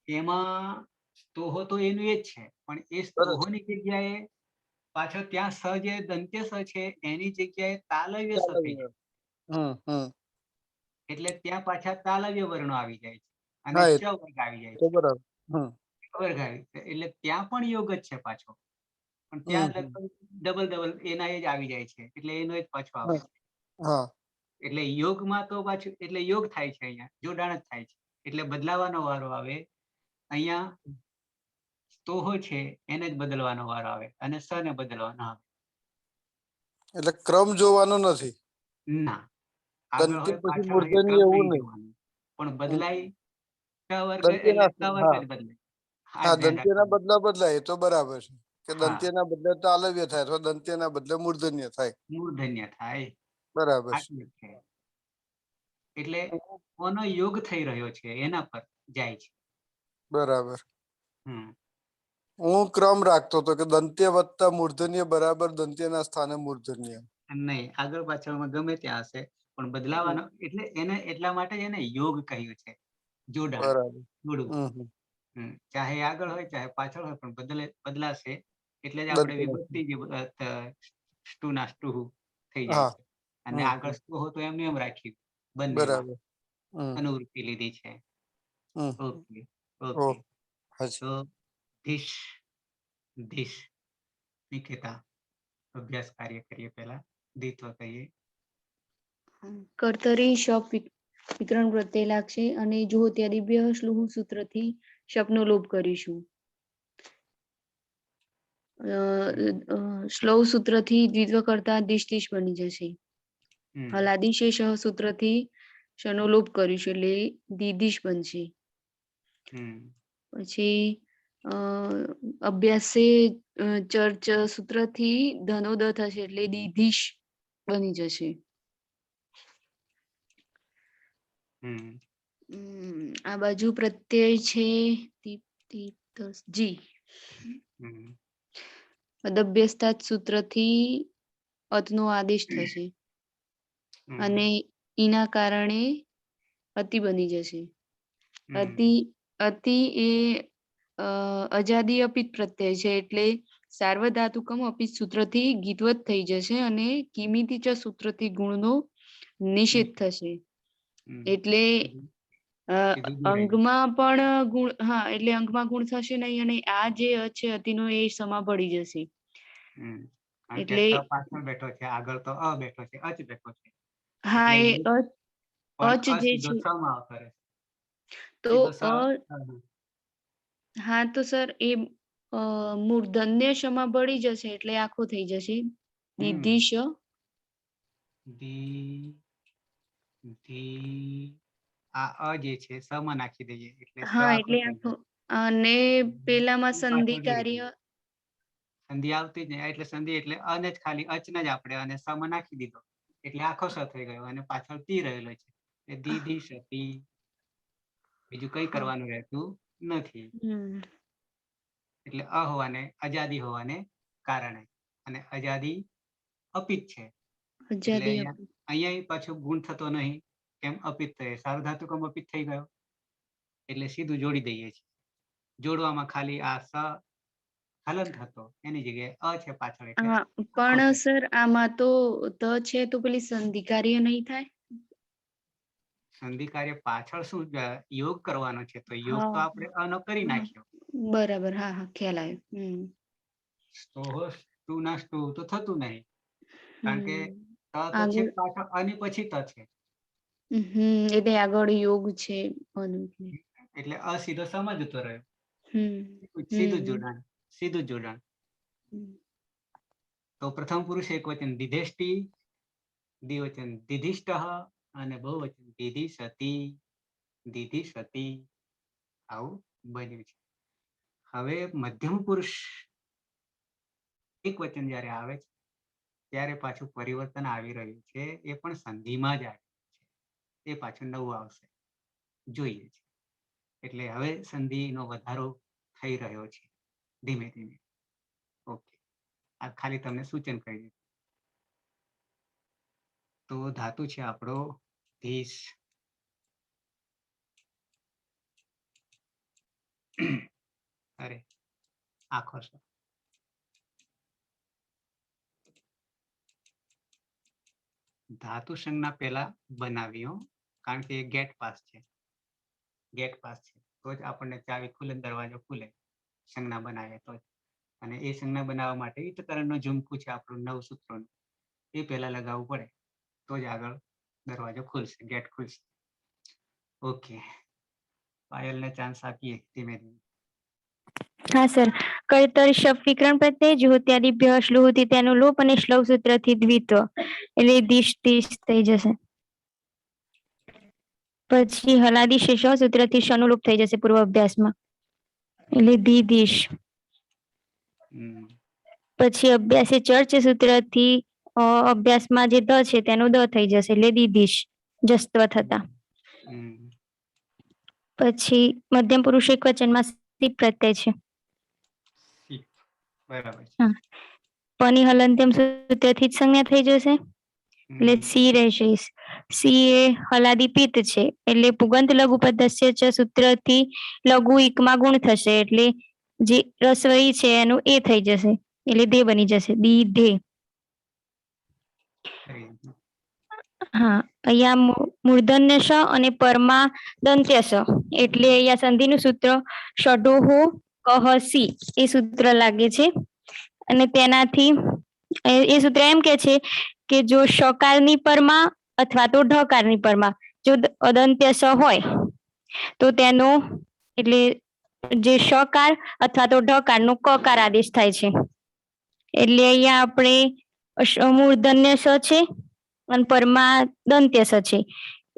એમાં સ્તોહો તો એનું એ જ છે, પણ એ સ્તોહોની જગ્યાએ પાછો ત્યાં સ જે દંત્ય સ છે એની જગ્યાએ તાલવ્ય સ થઈ જાય. હમ એટલે ત્યાં પાછા તાલવ્ય વર્ણો આવી જાય છે અને હા, એ ચ વર્ગ આવી જાય તો છે. બરાબર. હમ વર્ગ આવી એટલે ત્યાં પણ યોગ જ છે પાછો, પણ હમ ત્યાં ડબલ એના એ જ આવી જાય છે. એટલે એનો જ પાછો આવે છે. હા એટલે યોગમાં તો પાછું એટલે યોગ થાય છે, અહીંયા જોડાણ જ થાય છે. એટલે બદલાવાનો વારો આવે. અહીંયા સ્તોહો છે એને જ બદલવાનો વારો આવે અને સ ને બદલવાનો આવે. એટલે ક્રમ જોવાનો નથી. ના, આગળ દંત્ય હોય પછી પાછળ હોય મૂર્ધન્ય ક્રમ એવું નહીં નહીં. જોવાનું, પણ બદલાય ક વર્ગ એટલે દંત્યના ક વર્ગ હા જ બદલાય. હા ધ્યાન દંત્યના રાખવાનું. બદલા બદલાય એ તો બરાબર છે કે હા, દંત્યના બદલે તાલવ્ય થાય અથવા દંત્યના બદલે મૂર્ધન્ય થાય. મૂર્ધન્ય થાય. બરાબર છે. આટલું છે. એટલે કોનો યોગ થઈ રહ્યો છે એના પર જાય છે. બરાબર. હમ હું ક્રમ રાખતો હતો કે દંત્ય વત્તા મૂર્ધન્ય બરાબર દંત્યના સ્થાને મૂર્ધન્ય. નહીં, આગળ પાછળમાં ગમે ત્યાં હશે, પણ બદલાવાનો એટલે એને એટલા માટે જ એને યોગ કહ્યું છે, જોડાણ, બરાબર. જોડવું. ચાહે આગળ હોય ચાહે પાછળ હોય, પણ બદલાશે એટલે જ આપણે વિભક્તિ જે સ્ટુના સ્ટુ થઈ જાય છે. અને આગળ સ્ટુ હો તો એમને એમ રાખ્યું, બંને બરાબર. અનુવૃત્તિ લીધી છે. Okay okay. ઓકે. તો ધીશ નિકેતા અભ્યાસ કાર્ય કરીએ, પહેલા દ્વિત્વ કહીએ. કર્તરી શપ વિકરણ પ્રત્યય લાગશે અને જો ત્યાં દિવ્ય શ્લુહ સૂત્રથી શપનો લોપ કરીશું. શ્લોવ સૂત્રથી દ્વિત્વ કરતા દિશ બની જશે. હલાદી શેષ સૂત્રથી શનો લોપ કરીશું એટલે દીદીશ બનશે. પછી અભ્યાસે ચર્ચ સૂત્રથી ધનોદ થશે એટલે દીધીશ બની જશે. આ બાજુ પ્રત્યય છે જી. અદભ્યસ્તાત સૂત્રથી અતનો આદેશ થશે અને એના કારણે અતિ બની જશે. અતિ એ અજાદી અપિત પ્રત્યય છે એટલે સાર્વધાતુકમ અપિત સૂત્રથી ગીતવત થઈ જશે અને કિમિતિ ચ સૂત્રથી ગુણનો નિષેધ થશે. એટલે અંગમાં પણ ગુણ, હા, એટલે અંગમાં ગુણ થશે નહીં અને આ જે છે અતિનો એ સમા પડી જશે. એટલે પાછળ બેઠો છે, આગળ તો અ બેઠો છે, અચ બેઠો છે. હા, એ અચ જે છે તો હા, તો સર એ મૂર્ધન્ય શમાં પડી જશે એટલે આખો થઈ જશે. દીધીશ આ અ જે છે સમાં નાખી દઈએ એટલે હા, એટલે આખો. અને પેલામાં સંધિ કાર્ય સંધિ આવતી જ નહીં, એટલે સંધિ એટલે અને જ ખાલી અચને જ આપણે અને સમાં નાખી દીધો એટલે આખો સ થઈ ગયો અને પાછળ તી રહેલો છે. એ દીધી સતી, બીજું કઈ કરવાનું રહેતું નથી. એટલે અ હોવાને અજાદી હોવાને કારણે, અને અજાદી અપિત છે એટલે અહીંયા પાછું ગુણ થતો નહીં, કેમ અપિત થાય, સાર્વધાતુકમ અપિત થઈ ગયો એટલે સીધું જોડી દઈએ છીએ. જોડવામાં ખાલી આ સ હલન થતો એની જગ્યાએ અ છે પાછળ. પણ સર આમાં તો ત છે તો પેલી સંધિ કાર્ય નહીં થાય. સંધિ કાર્ય પાછળ શું યોગ કરવાનો છે તો યોગ તો આપણે અનો કરી નાખ્યો. બરાબર, હા હા, ખ્યાલ આવ્યો. સ્ટુ ના સ્ટુ તો થતું નહીં કારણ કે ત તો છે પાછળ આની પછી ત છે. એટલે આગળ યોગ છે એટલે અસીધો સમજતો રહ્યો. સીધું જોડાણ. તો પ્રથમ પુરુષ એક વચન દિધેષ્ટિ, દ્વિવચન દિધિષ્ટ અને બહુવચન દીધી સતી આવું બન્યું છે. હવે મધ્યમ પુરુષ એક વચન જયારે આવે છે ત્યારે પાછું પરિવર્તન આવી રહ્યું છે, એ પણ સંધિમાં જ આવે છે, એ પાછું નવું આવશે, જોઈએ છે. એટલે હવે સંધિનો વધારો થઈ રહ્યો છે ધીમે ધીમે. ઓકે, આ ખાલી તમને સૂચન કરી દીધું. તો ધાતુ છે આપણો ધીસ. અરે આખો છે. ધાતુ સંજ્ઞા પહેલા બનાવ્યો કારણ કે ગેટ પાસ છે, ગેટ પાસ છે તો જ આપણને ચાવી ખુલે, દરવાજો ખુલે, સંજ્ઞા બનાવે તો જ. અને એ સંજ્ઞા બનાવવા માટે ઈતકરણનું ઝુમકું છે આપણું 9 સૂત્રોનું, એ પહેલા લગાવવું પડે તો જ આગળ દરવાજો ખુલશે, ગેટ ખુલશે. ઓકે, પાયલને ચાન્સ આપીએ ધીમે ધીમે. હા સર, કર્તર શપ વિકરણ પ્રત્યય જ્યોત્યાદિભ્ય શ્લુહથી તેનો લોપ અને શ્લવ સૂત્રથી દ્વિત્વ એટલે દિશ થઈ જશે. પછી હલાદી શેષ સૂત્રથી શનો લોપ થઈ જશે પૂર્વ અભ્યાસમાં એટલે દીશ. પછી અભ્યાસે ચર્ચ સૂત્રથી અભ્યાસમાં જે દ છે તેનો દ થઈ જશે એટલે દીધીશ જસ્ત્વ થતા. પછી મધ્યમ પુરુષ એક વચનમાં સી પ્રત્યય છે. બરાબર છે. હા. પની હલંત્યમ સૂત્રથી જ સંજ્ઞા થઈ જશે. એટલે હમ, સી રહેશે. સી એ હલાદી પિત્ત છે એટલે પુગંત લઘુ પદસ્ય ચ સૂત્રથી લઘુ ઈકમાં ગુણ થશે એટલે જે રસવઈ છે એનું એ થઈ જશે એટલે દે બની જશે દીધે. ખરી. હા, અહીંયા મૂર્ધન્ય શ અને પરમાં દંત્ય સ એટલે અહીંયા સંધિનું સૂત્ર ષડોહો કહસી એ સૂત્ર લાગે છે અને તેનાથી એ સૂત્ર એમ કે છે કે જો શકારની પરમાં અથવા તો ઢકારની પરમાં જો અદંત્ય સ હોય તો તેનો એટલે જે શકાર અથવા તો ઢકારનો કકાર આદેશ થાય છે. એટલે અહીંયા આપણે મૂર્ધન્ય સ છે અને પરમાં દંત્ય સ છે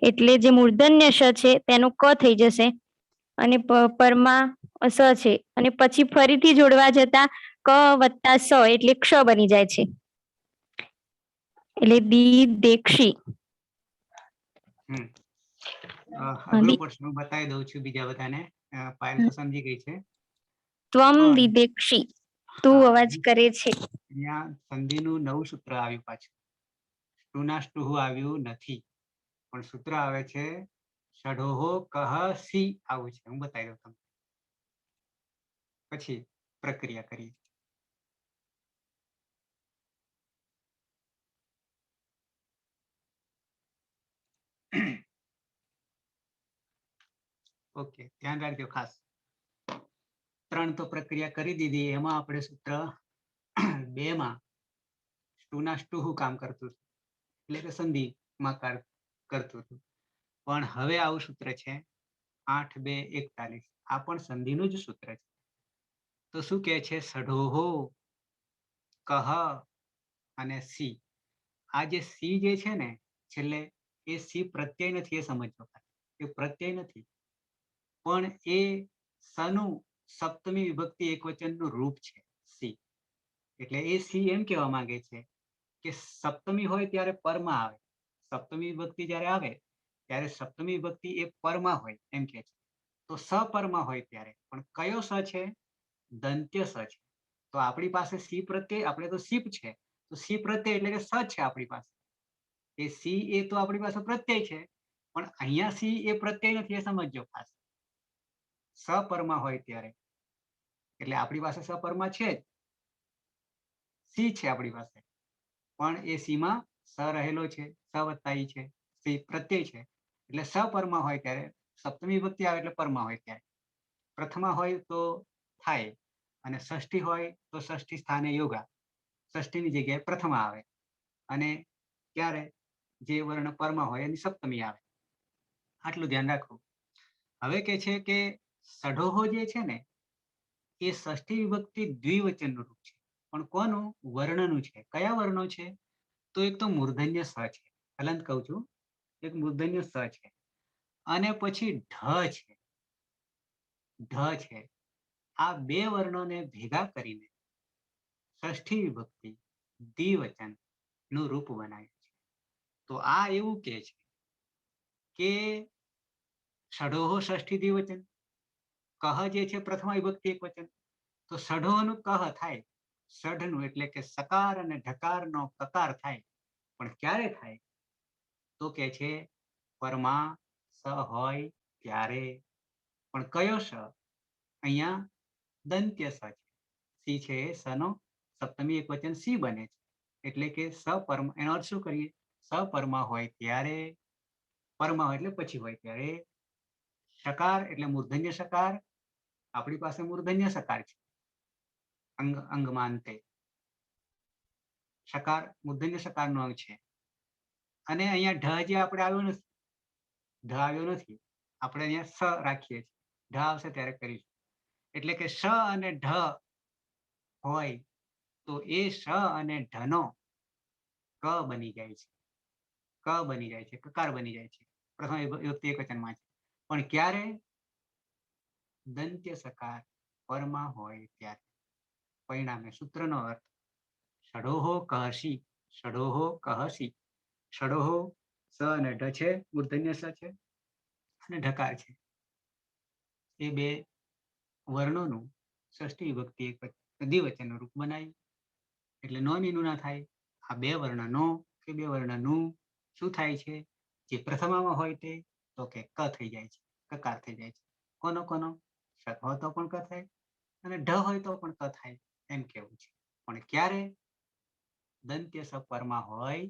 એટલે જે મૂર્ધન્ય સ છે તેનો ક થઈ જશે અને પરમાં સ છે અને પછી ફરીથી જોડવા જતા ક વત્તા સ એટલે ક્ષ બની જાય છે એટલે દીદેક્ષી. હમ. હા, અઘરો પ્રશ્ન હું બતાવી દઉં છું બીજા બધાને. પાયલ તો સમજી ગઈ છે. ત્વમ પણ દિદેક્ષી તું હા, અવાજ કરે છે. અહીંયા સંધિનું નવું સૂત્ર આવ્યું પાછું. સ્ટુના સ્ટુહુ આવ્યું નથી, પણ સૂત્ર આવે છે ષડોહો કહ સી આવું છે. હું બતાવી દઉં તમને, પછી પ્રક્રિયા કરીએ. ઓકે, ધ્યાન રાખજો ખાસ. 3 તો પ્રક્રિયા કરી દીધી. એમાં આપણે સૂત્ર 2 માં સ્ટુના સ્ટુહુ કામ કરતું હતું, એટલે કે સંધિમાં કરતું હતું. પણ હવે આવું સૂત્ર છે 8-2-41. આ પણ સંધિનું જ સૂત્ર છે. તો શું કહે છે? ષડોહો કહ અને સી. આ જે સી જે છે ને છેલ્લે, એ સી પ્રત્યય નથી, એ સમજજો. એ પ્રત્યય નથી, પણ એ સનું સપ્તમી વિભક્તિ એકવચનનું રૂપ છે સી. એટલે એ સી એમ કહેવા માંગે છે કે સપ્તમી હોય ત્યારે પરમાં આવે. સપ્તમી વિભક્તિ જ્યારે આવે ત્યારે સપ્તમી વિભક્તિ એ પરમાં હોય એમ કે છે. તો સપરમાં હોય ત્યારે પણ કયો સ છે? દંત્ય સ છે. તો આપણી પાસે સી પ્રત્યય, આપણે તો સીપ છે, તો સી પ્રત્યય એટલે કે સ છે આપણી પાસે. એ સી એ તો આપણી પાસે પ્રત્યય છે, પણ અહીંયા સી એ પ્રત્યય નથી, એ સમજજો ખાસ. સપરમાં હોય ત્યારે, એટલે આપણી પાસે સપરમાં છે જ, સી છે આપણી પાસે, પણ એ સીમાં સ રહેલો છે, સ વત્તા ઈ છે, સી પ્રત્યય છે. એટલે સપરમાં હોય ત્યારે, સપ્તમી વિભક્તિ આવે એટલે પરમાં હોય ત્યારે. પ્રથમા હોય તો થાય, અને ષષ્ઠી હોય તો ષષ્ઠી સ્થાને યોગા, ષષ્ઠીની જગ્યાએ પ્રથમા આવે. અને ક્યારે જે વર્ણ પરમાં હોય એની સપ્તમી આવે. આટલું ધ્યાન રાખવું. હવે કે છે કે ષડોહો જે છે ને એ ષષ્ઠી વિભક્તિ દ્વિવચનનું રૂપ છે. પણ કોનું? વર્ણનું છે. કયા વર્ણો છે? તો એક તો મૂર્ધન્ય સ છે, હલંત કહું છું, એક મૂર્ધન્ય સ છે, અને પછી ઢ છે. ઢ છે. આ બે વર્ણોને ભેગા કરીને ષષ્ઠી વિભક્તિ દ્વિવચન નું રૂપ બનાવ્યું છે. તો આ એવું કે છે કે ષડોહો ષષ્ઠી દ્વિવચન, કહ જે છે પ્રથમા વિભક્તિ એકવચન, તો ષડોહનું કહ થાય, ષઢનું એટલે કે સકાર અને ઢકારનો કકાર થાય. પણ ક્યારે થાય? તો કે છે પરમાં સ હોય ત્યારે. પણ કયો સ? અહીંયા દંત્ય સ છે. સી છે એ સનો સપ્તમી એકવચન સી બને છે. એટલે કે સપર્મ, એનો અર્થ શું કરીએ? સપરમાં હોય ત્યારે, પરમાં હોય એટલે પછી હોય ત્યારે. સકાર એટલે મૂર્ધન્ય સકાર, આપણી પાસે મૂર્ધન્ય સકાર છે અંગમાંતે. સકાર મૂર્ધન્ય સકારનો અંગ છે. અને અહીંયા ઢ જે આપણે આવ્યો નથી, ઢ આવ્યો નથી, આપણે અહીંયા સ રાખીએ છીએ. ઢ આવશે ત્યારે કરીશું. એટલે કે સ અને ઢ હોય તો એ સ અને ઢનો ક બની જાય છે, ક બની જાય છે, કકાર બની જાય છે. પ્રથમ વિભક્તિ એકવચનમાં છે. પણ ક્યારે? દંત્ય સકાર પરમાં હોય ત્યારે. પરિણામે સૂત્રનો અર્થ ષડોહો કહસી, ષડોહો કહસી. ષડોહો સ અને ઢ છે, મૂર્ધન્ય સ છે, અને ઢકાર છે. એ બે વર્ણોનું ષષ્ઠી વિભક્તિ એક દ્વિવચનનું રૂપ બનાવ્યું એટલે નોની નું ના થાય. આ બે વર્ણ નો કે બે વર્ણ નું શું થાય છે? જે પ્રથમામાં હોય તે તો કે ક થઈ જાય છે, કકાર થઈ જાય છે. કોનો કોનો? ષ હોય તો પણ ક થાય અને ઢ હોય તો પણ ક થાય એમ કેવું છે. પણ ક્યારે? દંત્ય સપરમાં હોય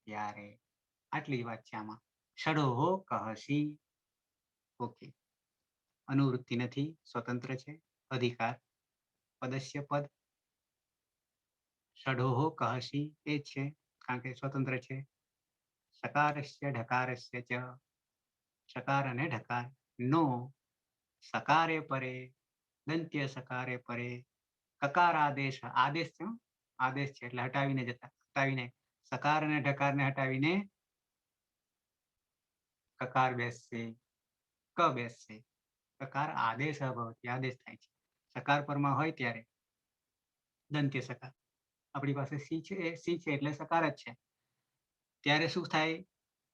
ત્યારે. આટલી જ વાત છે આમાં. ષડો કહસી. ઓકે. અનુવૃત્તિ નથી, સ્વતંત્ર છે. અધિકાર પદસ્ય પદ. ષડો કહસી એ જ છે કારણ કે સ્વતંત્ર છે. સકારસ્ય ઢકારસ્ય ચ. સકાર અને ઢકાર નો સકારે પરે દંત્ય સકારે પરે કકાર આદેશ. આદેશ છે, આદેશ છે એટલે હટાવીને હટાવીને સકાર અને ઢકારને હટાવીને કકાર બેસશે, ક બેસશે. કકાર આદેશ ભવતી, આદેશ થાય છે. સકાર પરમાં હોય ત્યારે દંત્ય સકાર. આપણી પાસે સી છે, એ સી છે એટલે સકાર જ છે. ત્યારે શું થાય?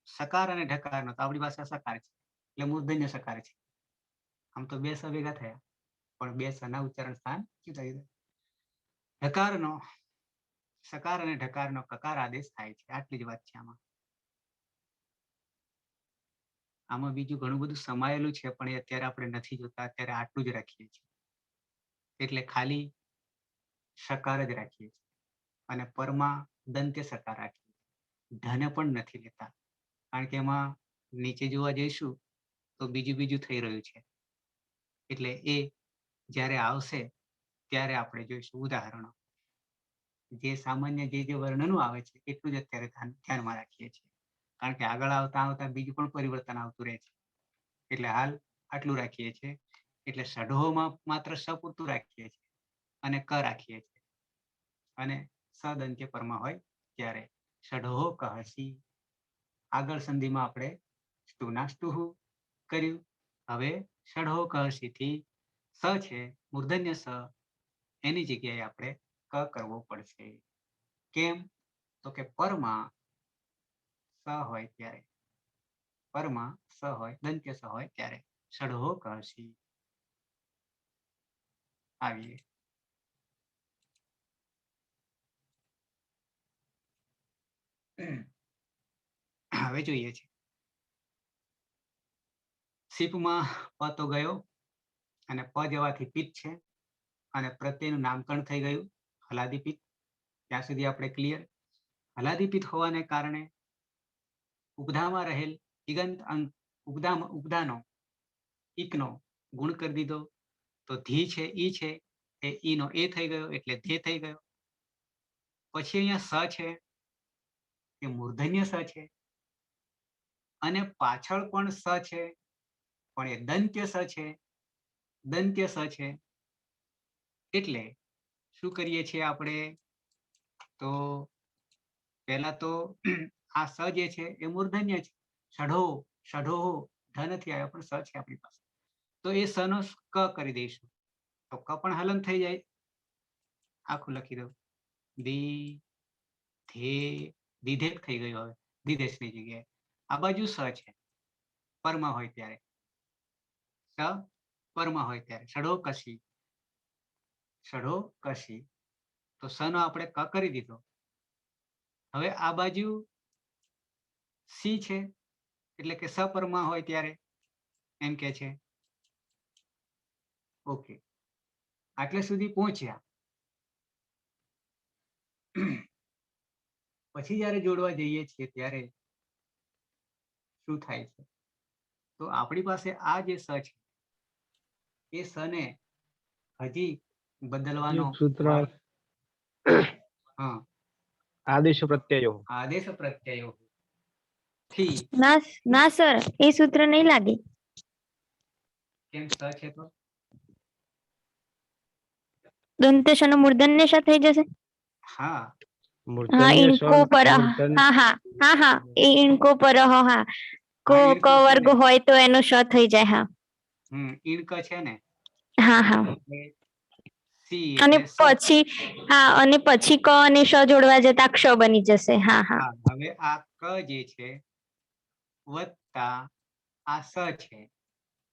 સકાર અને ઢકાર નો તો આપણી પાસે સકાર છે એટલે મૂર્ધન્ય સકાર છે. આમ તો બે સ ભેગા થયા પણ બે સના ઉચ્ચારણ સ્થાન જુદા જુદા. ઢકારનો સકાર અને ઢકારનો કકાર આદેશ થાય છે. આટલી જ વાત છે આમાં. આમાં બીજું ઘણું બધું સમાયેલું છે પણ એ અત્યારે આપણે નથી જોતા. અત્યારે આટલું જ રાખીએ છીએ એટલે ખાલી સકાર જ રાખીએ છીએ અને પરમાં દંત્ય સકાર રાખીએ. ધન પણ નથી લેતા કારણ કે એમાં નીચે જોવા જઈશું તો બીજું થઈ રહ્યું છે એટલે એ જ્યારે આવશે ત્યારે આપણે જોઈશું ઉદાહરણો. જે સામાન્ય જે વર્ણનું આવે છે એટલું જ અત્યારે ધ્યાનમાં રાખીએ છીએ કારણ કે આગળ આવતા બીજું પણ પરિવર્તન આવતું રહે છે એટલે હાલ આટલું રાખીએ છીએ. એટલે ષડોમાં માત્ર સ પૂરતું રાખીએ છીએ અને ક રાખીએ છીએ અને સદંત્ય પરમાં હોય ત્યારે ષડો કહસી. આગળ સંધિમાં આપણે સ્તુના સ્તુહુ કર્યું. હવે ષડો કહસી થી સ છે મૂર્ધન્ય સ, એની જગ્યાએ આપણે ક કરવો પડશે. કેમ? તો કે પરમાં સ હોય ત્યારે, પરમાં સ હોય દંત્ય સ હોય ત્યારે ષડો કહસી. આવીએ હવે જોઈએ છે સીપમાં પ તો ગયો અને પ જવાથી પિત્ત છે અને પ્રત્યેનું નામકરણ થઈ ગયું હલાદીપિત્ત. ત્યાં સુધી આપણે ક્લિયર. હલાદીપિત્ત હોવાને કારણે ઉપધામાં રહેલ ઇગંત અંક ઉપધાનો ઈકનો ગુણ કરી દીધો તો ધી છે ઈ છે એ ઈનો એ થઈ ગયો એટલે ધે થઈ ગયો. પછી અહીંયા સ છે એ મૂર્ધન્ય સ છે અને પાછળ પણ સ છે પણ એ દંત્ય સ છે, દંત્ય સ છે. એટલે શું કરીએ છીએ આપણે? તો પહેલા તો આ સ જે છે એ મૂર્ધન્ય છે. ષડો ષડો ધ નથી આવ્યો પણ સ છે આપણી પાસે તો એ સ નો ક કરી દઈશું તો ક પણ હલન થઈ જાય. આખું લખી દઉં દી ધે દીધેક થઈ ગયું. હવે દીધેશની જગ્યાએ આ બાજુ સ છે પરમાં હોય ત્યારે, સ પરમાં હોય ત્યારે ષડો કસી, ષડો કસી. તો સ નો આપણે ક કરી દીધો. હવે આ બાજુ સી છે એટલે કે સપરમાં હોય ત્યારે એમ કે છે. ઓકે, આટલે સુધી પહોંચ્યા. પછી જ્યારે જોડવા જઈએ છીએ ત્યારે શું થાય છે? તો આપણી પાસે આ જે સ છે એ સ ને હજી બદલવાનો સૂત્ર હા આદેશ પ્રત્યયો આદેશ પ્રત્યયો થી ના ના સર, એ સૂત્ર નહીં લાગે. કેમ સ છે તો દંતેશનો મૂર્ધન્ય શ થઈ જશે. હા હા, મૂર્ધન્ય ઇનકો પર હા હા હા હા એ ઇનકો પર હા કો હા, ક ઈણકો છે વર્ગ ને. હોય તો એનો શ થઈ જાય. હા ઈણક છે ને હા હા. એટલે સી અને એટલે સ. પછી હા અને પછી ક અને શ જોડવા જતા ક્ષ બની જશે. હા હા હા, હવે આ ક જે છે વત્તા આ સ છે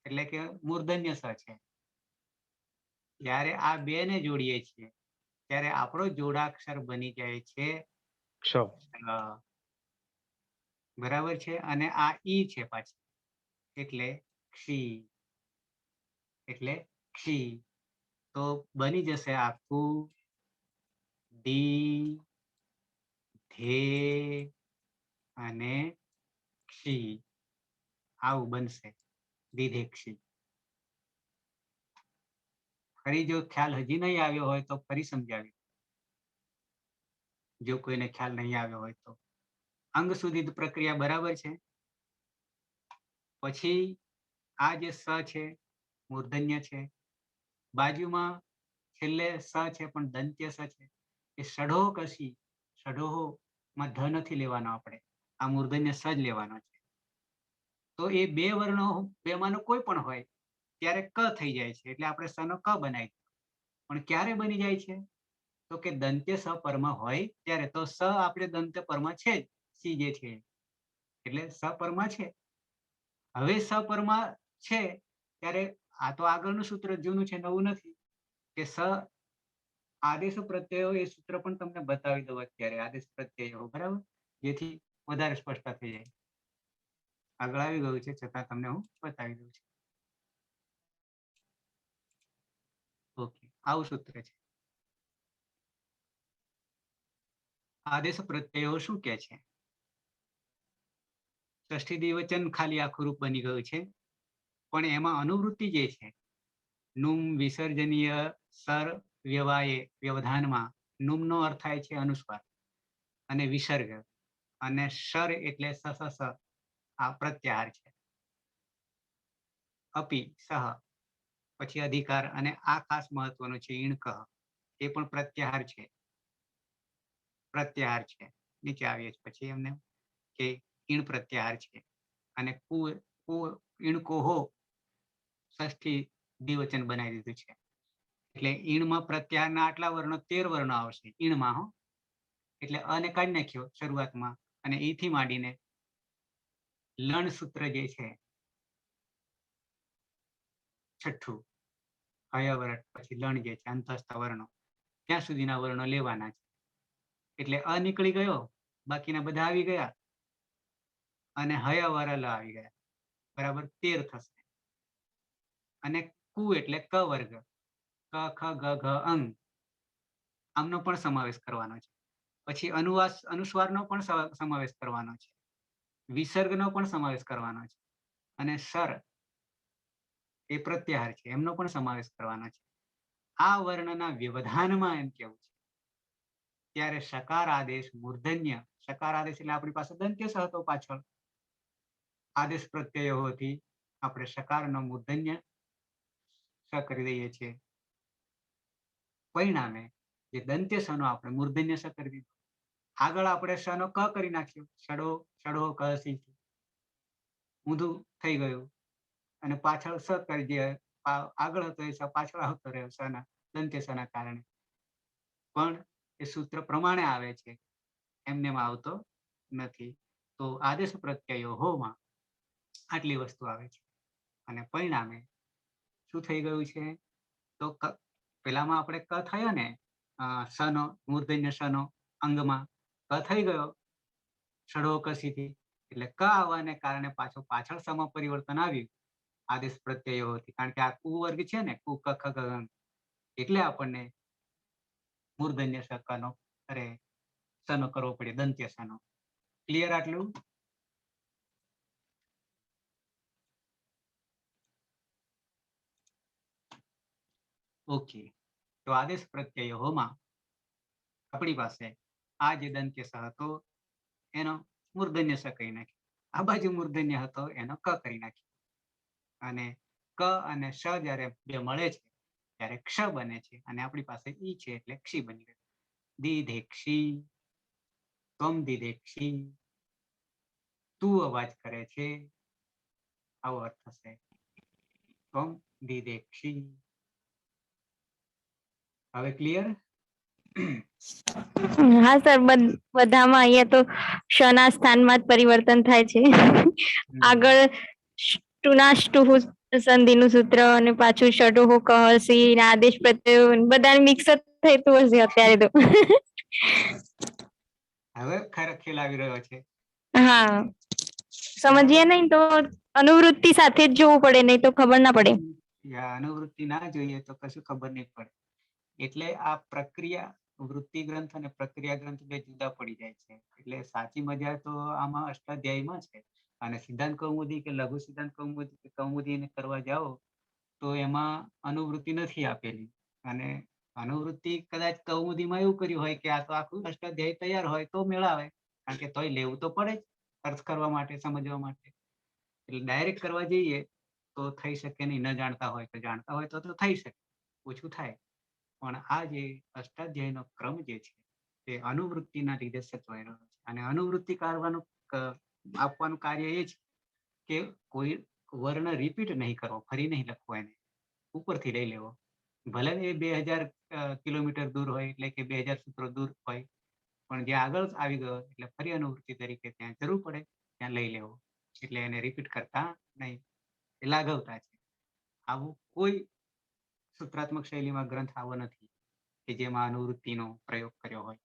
એટલે કે મૂર્ધન્ય સ છે જ્યારે આ બે ને જોડીએ છીએ ત્યારે આપણો જોડાક્ષર બની જાય છે ક્ષ. બરાબર છે, અને આ ઈ છે પાછી, એટલે ક્ષી, એટલે ક્ષી. તો બની જશે આખું દી, ધે અને ક્ષી. આવું બનશે દીધેક્ષી. ફરી જો ખ્યાલ હજી નહીં આવ્યો હોય તો ફરી સમજાવી, જો કોઈને ખ્યાલ નહીં આવ્યો હોય તો. અંગ સુધી પ્રક્રિયા બરાબર છે. પછી આ જે સ છે મૂર્ધન્ય છે, બાજુમાં છેલ્લે સ છે પણ દંત્ય સ છે, એ ષઢો કસી, ષઢો માં ધ નથી લેવાનો, આપણે આ મૂર્ધન્ય સ જ લેવાનો છે. તો એ બે વર્ણો બેમાંનો કોઈ પણ હોય ત્યારે ક થઈ જાય છે, એટલે આપણે સનો ક બનાવી દીધો. પણ ક્યારે બની જાય છે? તો કે દંત્ય સ પરમાં હોય ત્યારે. તો સ આપણે દંત્ય પરમાં છે જ, સી જે છે એટલે સ પરમાં છે. હવે સ પરમાં છે ત્યારે આ તો આગળનું સૂત્ર જૂનું છે, નવું નથી, કે સ આદેશ પ્રત્યયો, એ સૂત્ર પણ તમને બતાવી દઉં અત્યારે, આદેશ પ્રત્યયો, બરાબર, જેથી વધારે સ્પષ્ટતા થઈ જાય. આગળ આવી ગયું છે છતાં તમને હું બતાવી દઉં છું. ઓકે, આવું સૂત્ર છે. આદેશ પ્રત્યયો શું કે છે? ષષ્ઠી દ્વિવચન ખાલી આખું રૂપ બની ગયું છે, પણ એમાં અનુવૃત્તિ જે છે, નુમ વિસર્જનીય સર વ્યવાયે, વ્યવધાનમાં નુમનો અર્થ થાય છે અનુસ્વાર અને વિસર્ગ, અને શર એટલે સ સ સ, આ પ્રત્યાહાર છે. અપી સહ, પછી અધિકાર, અને આ ખાસ મહત્વનું છે ઈણકઃ, એ પણ પ્રત્યાહાર છે. પ્રત્યાહાર છે, નીચે આવીએ પછી એમને કે ઈણ પ્રત્યાહાર છે. અને કુ કુ ઈણકોહો ષષ્ઠી દ્વિવચન બનાવી દીધું છે. એટલે ઈણમાં પ્રત્યાહારના આટલા વર્ણો 13 વર્ણો આવશે ઈણમાં, હો. એટલે અને કાઢી નાખ્યો શરૂઆતમાં, અને ઈથી માંડીને લણ સૂત્ર જે છે છઠ્ઠું, હયવરટ, પછી લણ જે છે અંતસ્થ વર્ણો, ત્યાં સુધીના વર્ણો લેવાના છે. એટલે અ નીકળી ગયો, બાકીના બધા આવી ગયા, અને હયવરલ આવી ગયા, બરાબર 13 થશે. અને કુ એટલે ક વર્ગ, ક ખ ગ ઘ અંગ, આમનો પણ સમાવેશ કરવાનો છે. પછી અનુસ્વારનો પણ સમાવેશ કરવાનો છે, વિસર્ગનો પણ સમાવેશ કરવાનો છે, અને સર એ પ્રત્યાહાર છે, એમનો પણ સમાવેશ કરવાનો છે. આ વર્ણના વ્યવધાનમાં એમ કેવું છે, ત્યારે સકાર આદેશ મૂર્ધન્ય, સકાર આદેશ એટલે આપણી પાસે દંત્ય સ હતો પાછળ, આદેશ પ્રત્યયોથી આપણે સકારનો મૂર્ધન્ય સ કરી દઈએ છીએ. પરિણામે જે દંત્ય સનો આપણે મૂર્ધન્ય સ કરી દીધો, આગળ આપણે સનો ક કરી નાખ્યો, ષડો ષડો ક સી, ઊંધું થઈ ગયું, અને પાછળ સ કરી દે, આગળ હતો એ સ પાછળ આવતો રહ્યો સના, દંત્ય સના કારણે. પણ એ સૂત્ર પ્રમાણે આવે છે, એમને આવતો નથી. તો આદેશ પ્રત્યયો હોમાં આટલી વસ્તુ આવે છે. અને પરિણામે શું થઈ ગયું છે? તો પેલામાં આપણે ક થયો ને, સનો મૂર્ધન્ય સનો અંગમાં ક થઈ ગયો ષડો કસીથી, એટલે ક આવવાને કારણે પાછળ સમ પરિવર્તન આવ્યું આદેશ પ્રત્યયોથી, કારણ કે આ કુ વર્ગ છે ને, કુ ક ખ ગ ઘ, એટલે આપણને મૂર્ધન્ય સનો અરે સનો કરવો પડે, દંત્ય સનો. ક્લિયર આટલું? ઓકે, તો આદેશ પ્રત્યયોમાં આપણી પાસે આ જે દંત્ય સ હતો એનો મૂર્ધન્ય સ કરી નાખ્યો, આ બાજુ મૂર્ધન્ય હતો એનો ક કરી નાખ્યો, અને ક અને શ જ્યારે બે મળે છે ત્યારે ક્ષ બને છે, અને આપણી પાસે ઈ છે એટલે ક્ષી બની ગયું. દીધેક્ષી, ત્વમ દીધેક્ષી, તું અવાજ કરે છે, આવો અર્થ થશે. ત્વમ દીધેક્ષી. હવે ક્લિયર? હા સર, બધામાં અહીંયા તો ક્ષના સ્થાનમાં જ પરિવર્તન થાય છે. આગળ સ્ટુના સ્ટુહુ સંધિનું સૂત્ર અને પાછું ષડોહો કહસી ને આદેશ પ્રત્યયો ને બધા મિક્સ જ થતું હશે અત્યારે તો. હવે ખરેખર ખ્યાલ આવી રહ્યો છે. હા, સમજીએ નહીં તો અનુવૃત્તિ સાથે જ જોવું પડે, નહીં તો ખબર ના પડે. અનુવૃત્તિ ના જોઈએ તો કશું ખબર નહીં પડે. એટલે આ પ્રક્રિયા વૃત્તિ ગ્રંથ અને પ્રક્રિયા ગ્રંથ બે જુદા પડી જાય છે. એટલે સાચી મજા તો આમાં અષ્ટાધ્યાયમાં છે. અને સિદ્ધાંત કૌમુદી કે લઘુ સિદ્ધાંત કૌમુદી કે કૌમુદીને કરવા જાઓ તો એમાં અનુવૃત્તિ નથી આપેલી. અને અનુવૃત્તિ કદાચ કૌમુદીમાં એવું કર્યું હોય કે આ તો આખું અષ્ટાધ્યાય તૈયાર હોય તો મેળાવે, કારણ કે તોય લેવું તો પડે જ અર્થ કરવા માટે, સમજવા માટે. એટલે ડાયરેક્ટ કરવા જઈએ તો થઈ શકે નહીં. ન જાણતા હોય તો, જાણતા હોય તો થઈ શકે, ઓછું થાય. પણ આ જે અષ્ટાધ્યાયનો ક્રમ જે છે તે અનુવૃત્તિના લીધે સચવાઈ રહ્યો છે. અને અનુવૃત્તિ કાઢવાનું આપવાનું કાર્ય એ છે કે કોઈ વર્ણ રિપીટ નહીં કરવો, ફરી નહીં લખવો, એને ઉપરથી લઈ લેવો. ભલે એ 2000 કિલોમીટર દૂર હોય, એટલે કે 2000 સૂત્રો દૂર હોય, પણ જે આગળ આવી ગયો એટલે ફરી અનુવૃત્તિ તરીકે ત્યાં જરૂર પડે ત્યાં લઈ લેવો. એટલે એને રિપીટ કરતા નહીં, એ લાઘવતા છે. આવું કોઈ સૂત્રાત્મક શૈલીમાં ગ્રંથ આવો નથી કે જેમાં અનુવૃત્તિનો પ્રયોગ કર્યો હોય.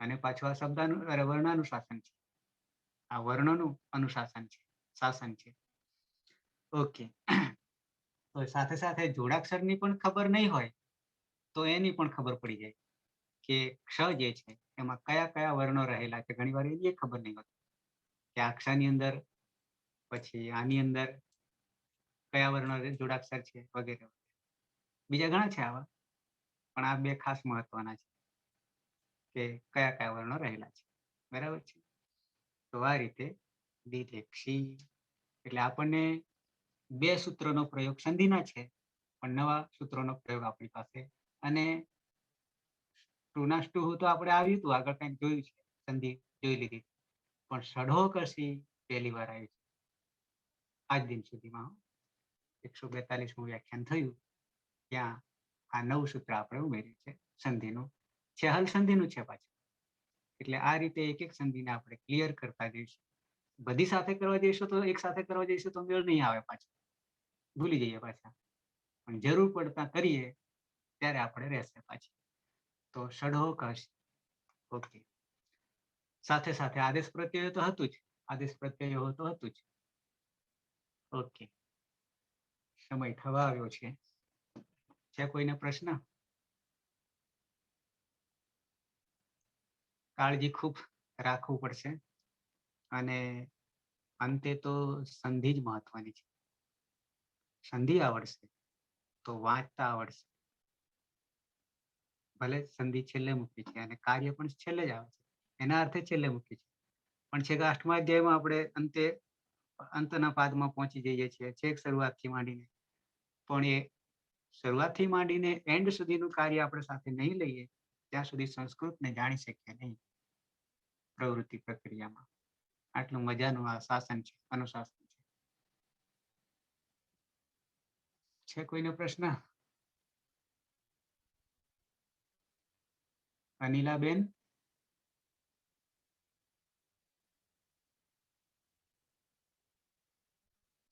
અને પાછું આ વર્ણાનુશાસન છે, આ વર્ણનું અનુશાસન છે, શાસન છે. ઓકે, તો સાથે સાથે જોડાક્ષરની પણ ખબર નહીં હોય તો એની પણ ખબર પડી જાય કે ક્ષ જે છે એમાં કયા કયા વર્ણો રહેલા છે. ઘણી વાર એ ખબર નહીં હોતી કે આ ક્ષની અંદર, પછી આની અંદર કયા વર્ણો જોડાક્ષર છે વગેરે. બીજા ઘણા છે આવા, પણ આ બે ખાસ મહત્વના છે કે કયા કયા વર્ણો રહેલા છે. બરાબર છે. તો આ રીતે દિરેક્ષી એટલે આપણને બે સૂત્રોનો પ્રયોગ સંધિના છે, પણ નવા સૂત્રોનો પ્રયોગ આપણી પાસે. અને ટુનાસ્ટુ તો આપણે આવ્યું હતું, આગળ કંઈક જોયું છે, સંધિ જોઈ લીધી. પણ ષડો કશી પહેલી વાર આવી છે આજ દિન સુધીમાં. 142મું વ્યાખ્યાન થયું ત્યાં આ નવું સૂત્ર આપણે ઉમેર્યું છે સંધિનું. છે હલ સંધિનું છે પાછું. એટલે આ રીતે એક એક સંધિને આપણે ક્લિયર કરતા જઈશું. બધી સાથે કરવા જઈશું તો, એક સાથે કરવા જઈશું તો મેળ નહીં આવે, પાછું ભૂલી જઈએ પાછા. પણ જરૂર પડતા કરીએ ત્યારે આપણે રહેશે પાછી. તો ષડો કશ. ઓકે, સાથે સાથે આદેશ પ્રત્યય તો હતું જ, આદેશ પ્રત્યય તો હતું જ. ઓકે, સમય થવા આવ્યો છે કોઈને પ્રશ્ન? કાળજી ખૂબ રાખવું પડશે. અને અંતે તો સંધિ જ મહત્વની છે. સંધિ આવડશે તો વાંચતા આવડશે. ભલે સંધિ છેલ્લે મૂકી છે અને કાર્ય પણ છેલ્લે જ આવે છે, એના અર્થે છેલ્લે મૂકી છે, પણ છેક 8મા અધ્યાયમાં આપણે અંતના પાદમાં પહોંચી જઈએ છીએ, છેક શરૂઆતથી માંડીને. પણ એ શરૂઆતથી માંડીને એન્ડ સુધીનું કાર્ય આપણે સાથે નહીં લઈએ ત્યાં સુધી સંસ્કૃતને જાણી શકીએ નહીં પ્રવૃત્તિ પ્રક્રિયામાં. આટલું મજાનું આ શાસન છે, અનુશાસન છે. કોઈને પ્રશ્ન? અનિલાબેન?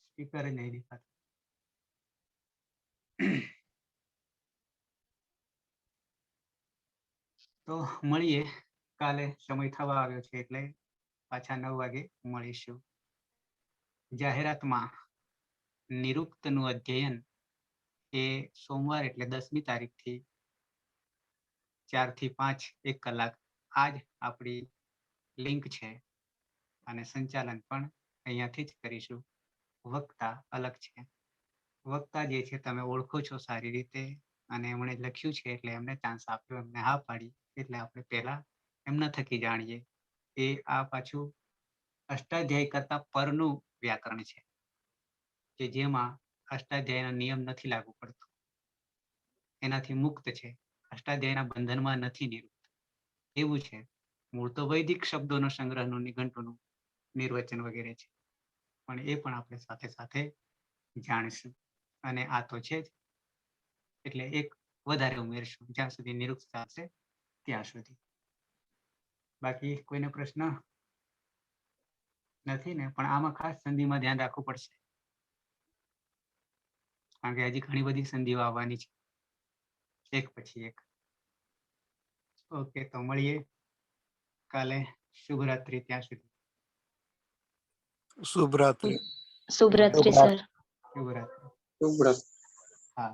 સ્પીકર જ નહીં દેખાતું. તો મળીએ કાલે. સમય થવા આવ્યો છે એટલે પાછા 9 વાગે મળીશું. જાહેરાતમાં નિરુક્તનું અધ્યયન એ સોમવાર એટલે 10મી તારીખથી 4 થી 5 1 કલાક આજ આપણી લિંક છે. અને સંચાલન પણ અહીંયાથી જ કરીશું. વક્તા અલગ છે. વક્તા જે છે તમે ઓળખો છો સારી રીતે, અને એમણે લખ્યું છે એટલે એમને ચાન્સ આપ્યો, એમને હા પાડી, એટલે આપણે પહેલા એમના થકી જાણીએ. એ આ પાછું અષ્ટાધ્યાય કરતા પરનું વ્યાકરણ છે કે જેમાં અષ્ટાધ્યાયનો નિયમ નથી લાગુ પડતો, એનાથી મુક્ત છે, અષ્ટાધ્યાયના બંધનમાં નથી નિરુક્ત. એવું છે. મૂળ તો વૈદિક શબ્દોનો સંગ્રહનું, નિઘંટુનું નિર્વચન વગેરે છે, પણ એ પણ આપણે સાથે સાથે જાણીશું. અને આ તો છે જ, એટલે એક વધારે ઉમેરશું જ્યાં સુધી નિરુક્ત ચાલશે ત્યાં સુધી. બાકી કોઈને પ્રશ્ન નથી ને? પણ આમાં ખાસ સંધિમાં ધ્યાન રાખવું પડશે. કારણ કે હજી ઘણી બધી સંધિઓ આવવાની છે એક પછી એક. ઓકે, તો મળીએ કાલે. શુભરાત્રી ત્યાં સુધી. શુભરાત્રી. શુભરાત્રી સર. શુભરાત્રી. શુભ રાત્રિ. હા.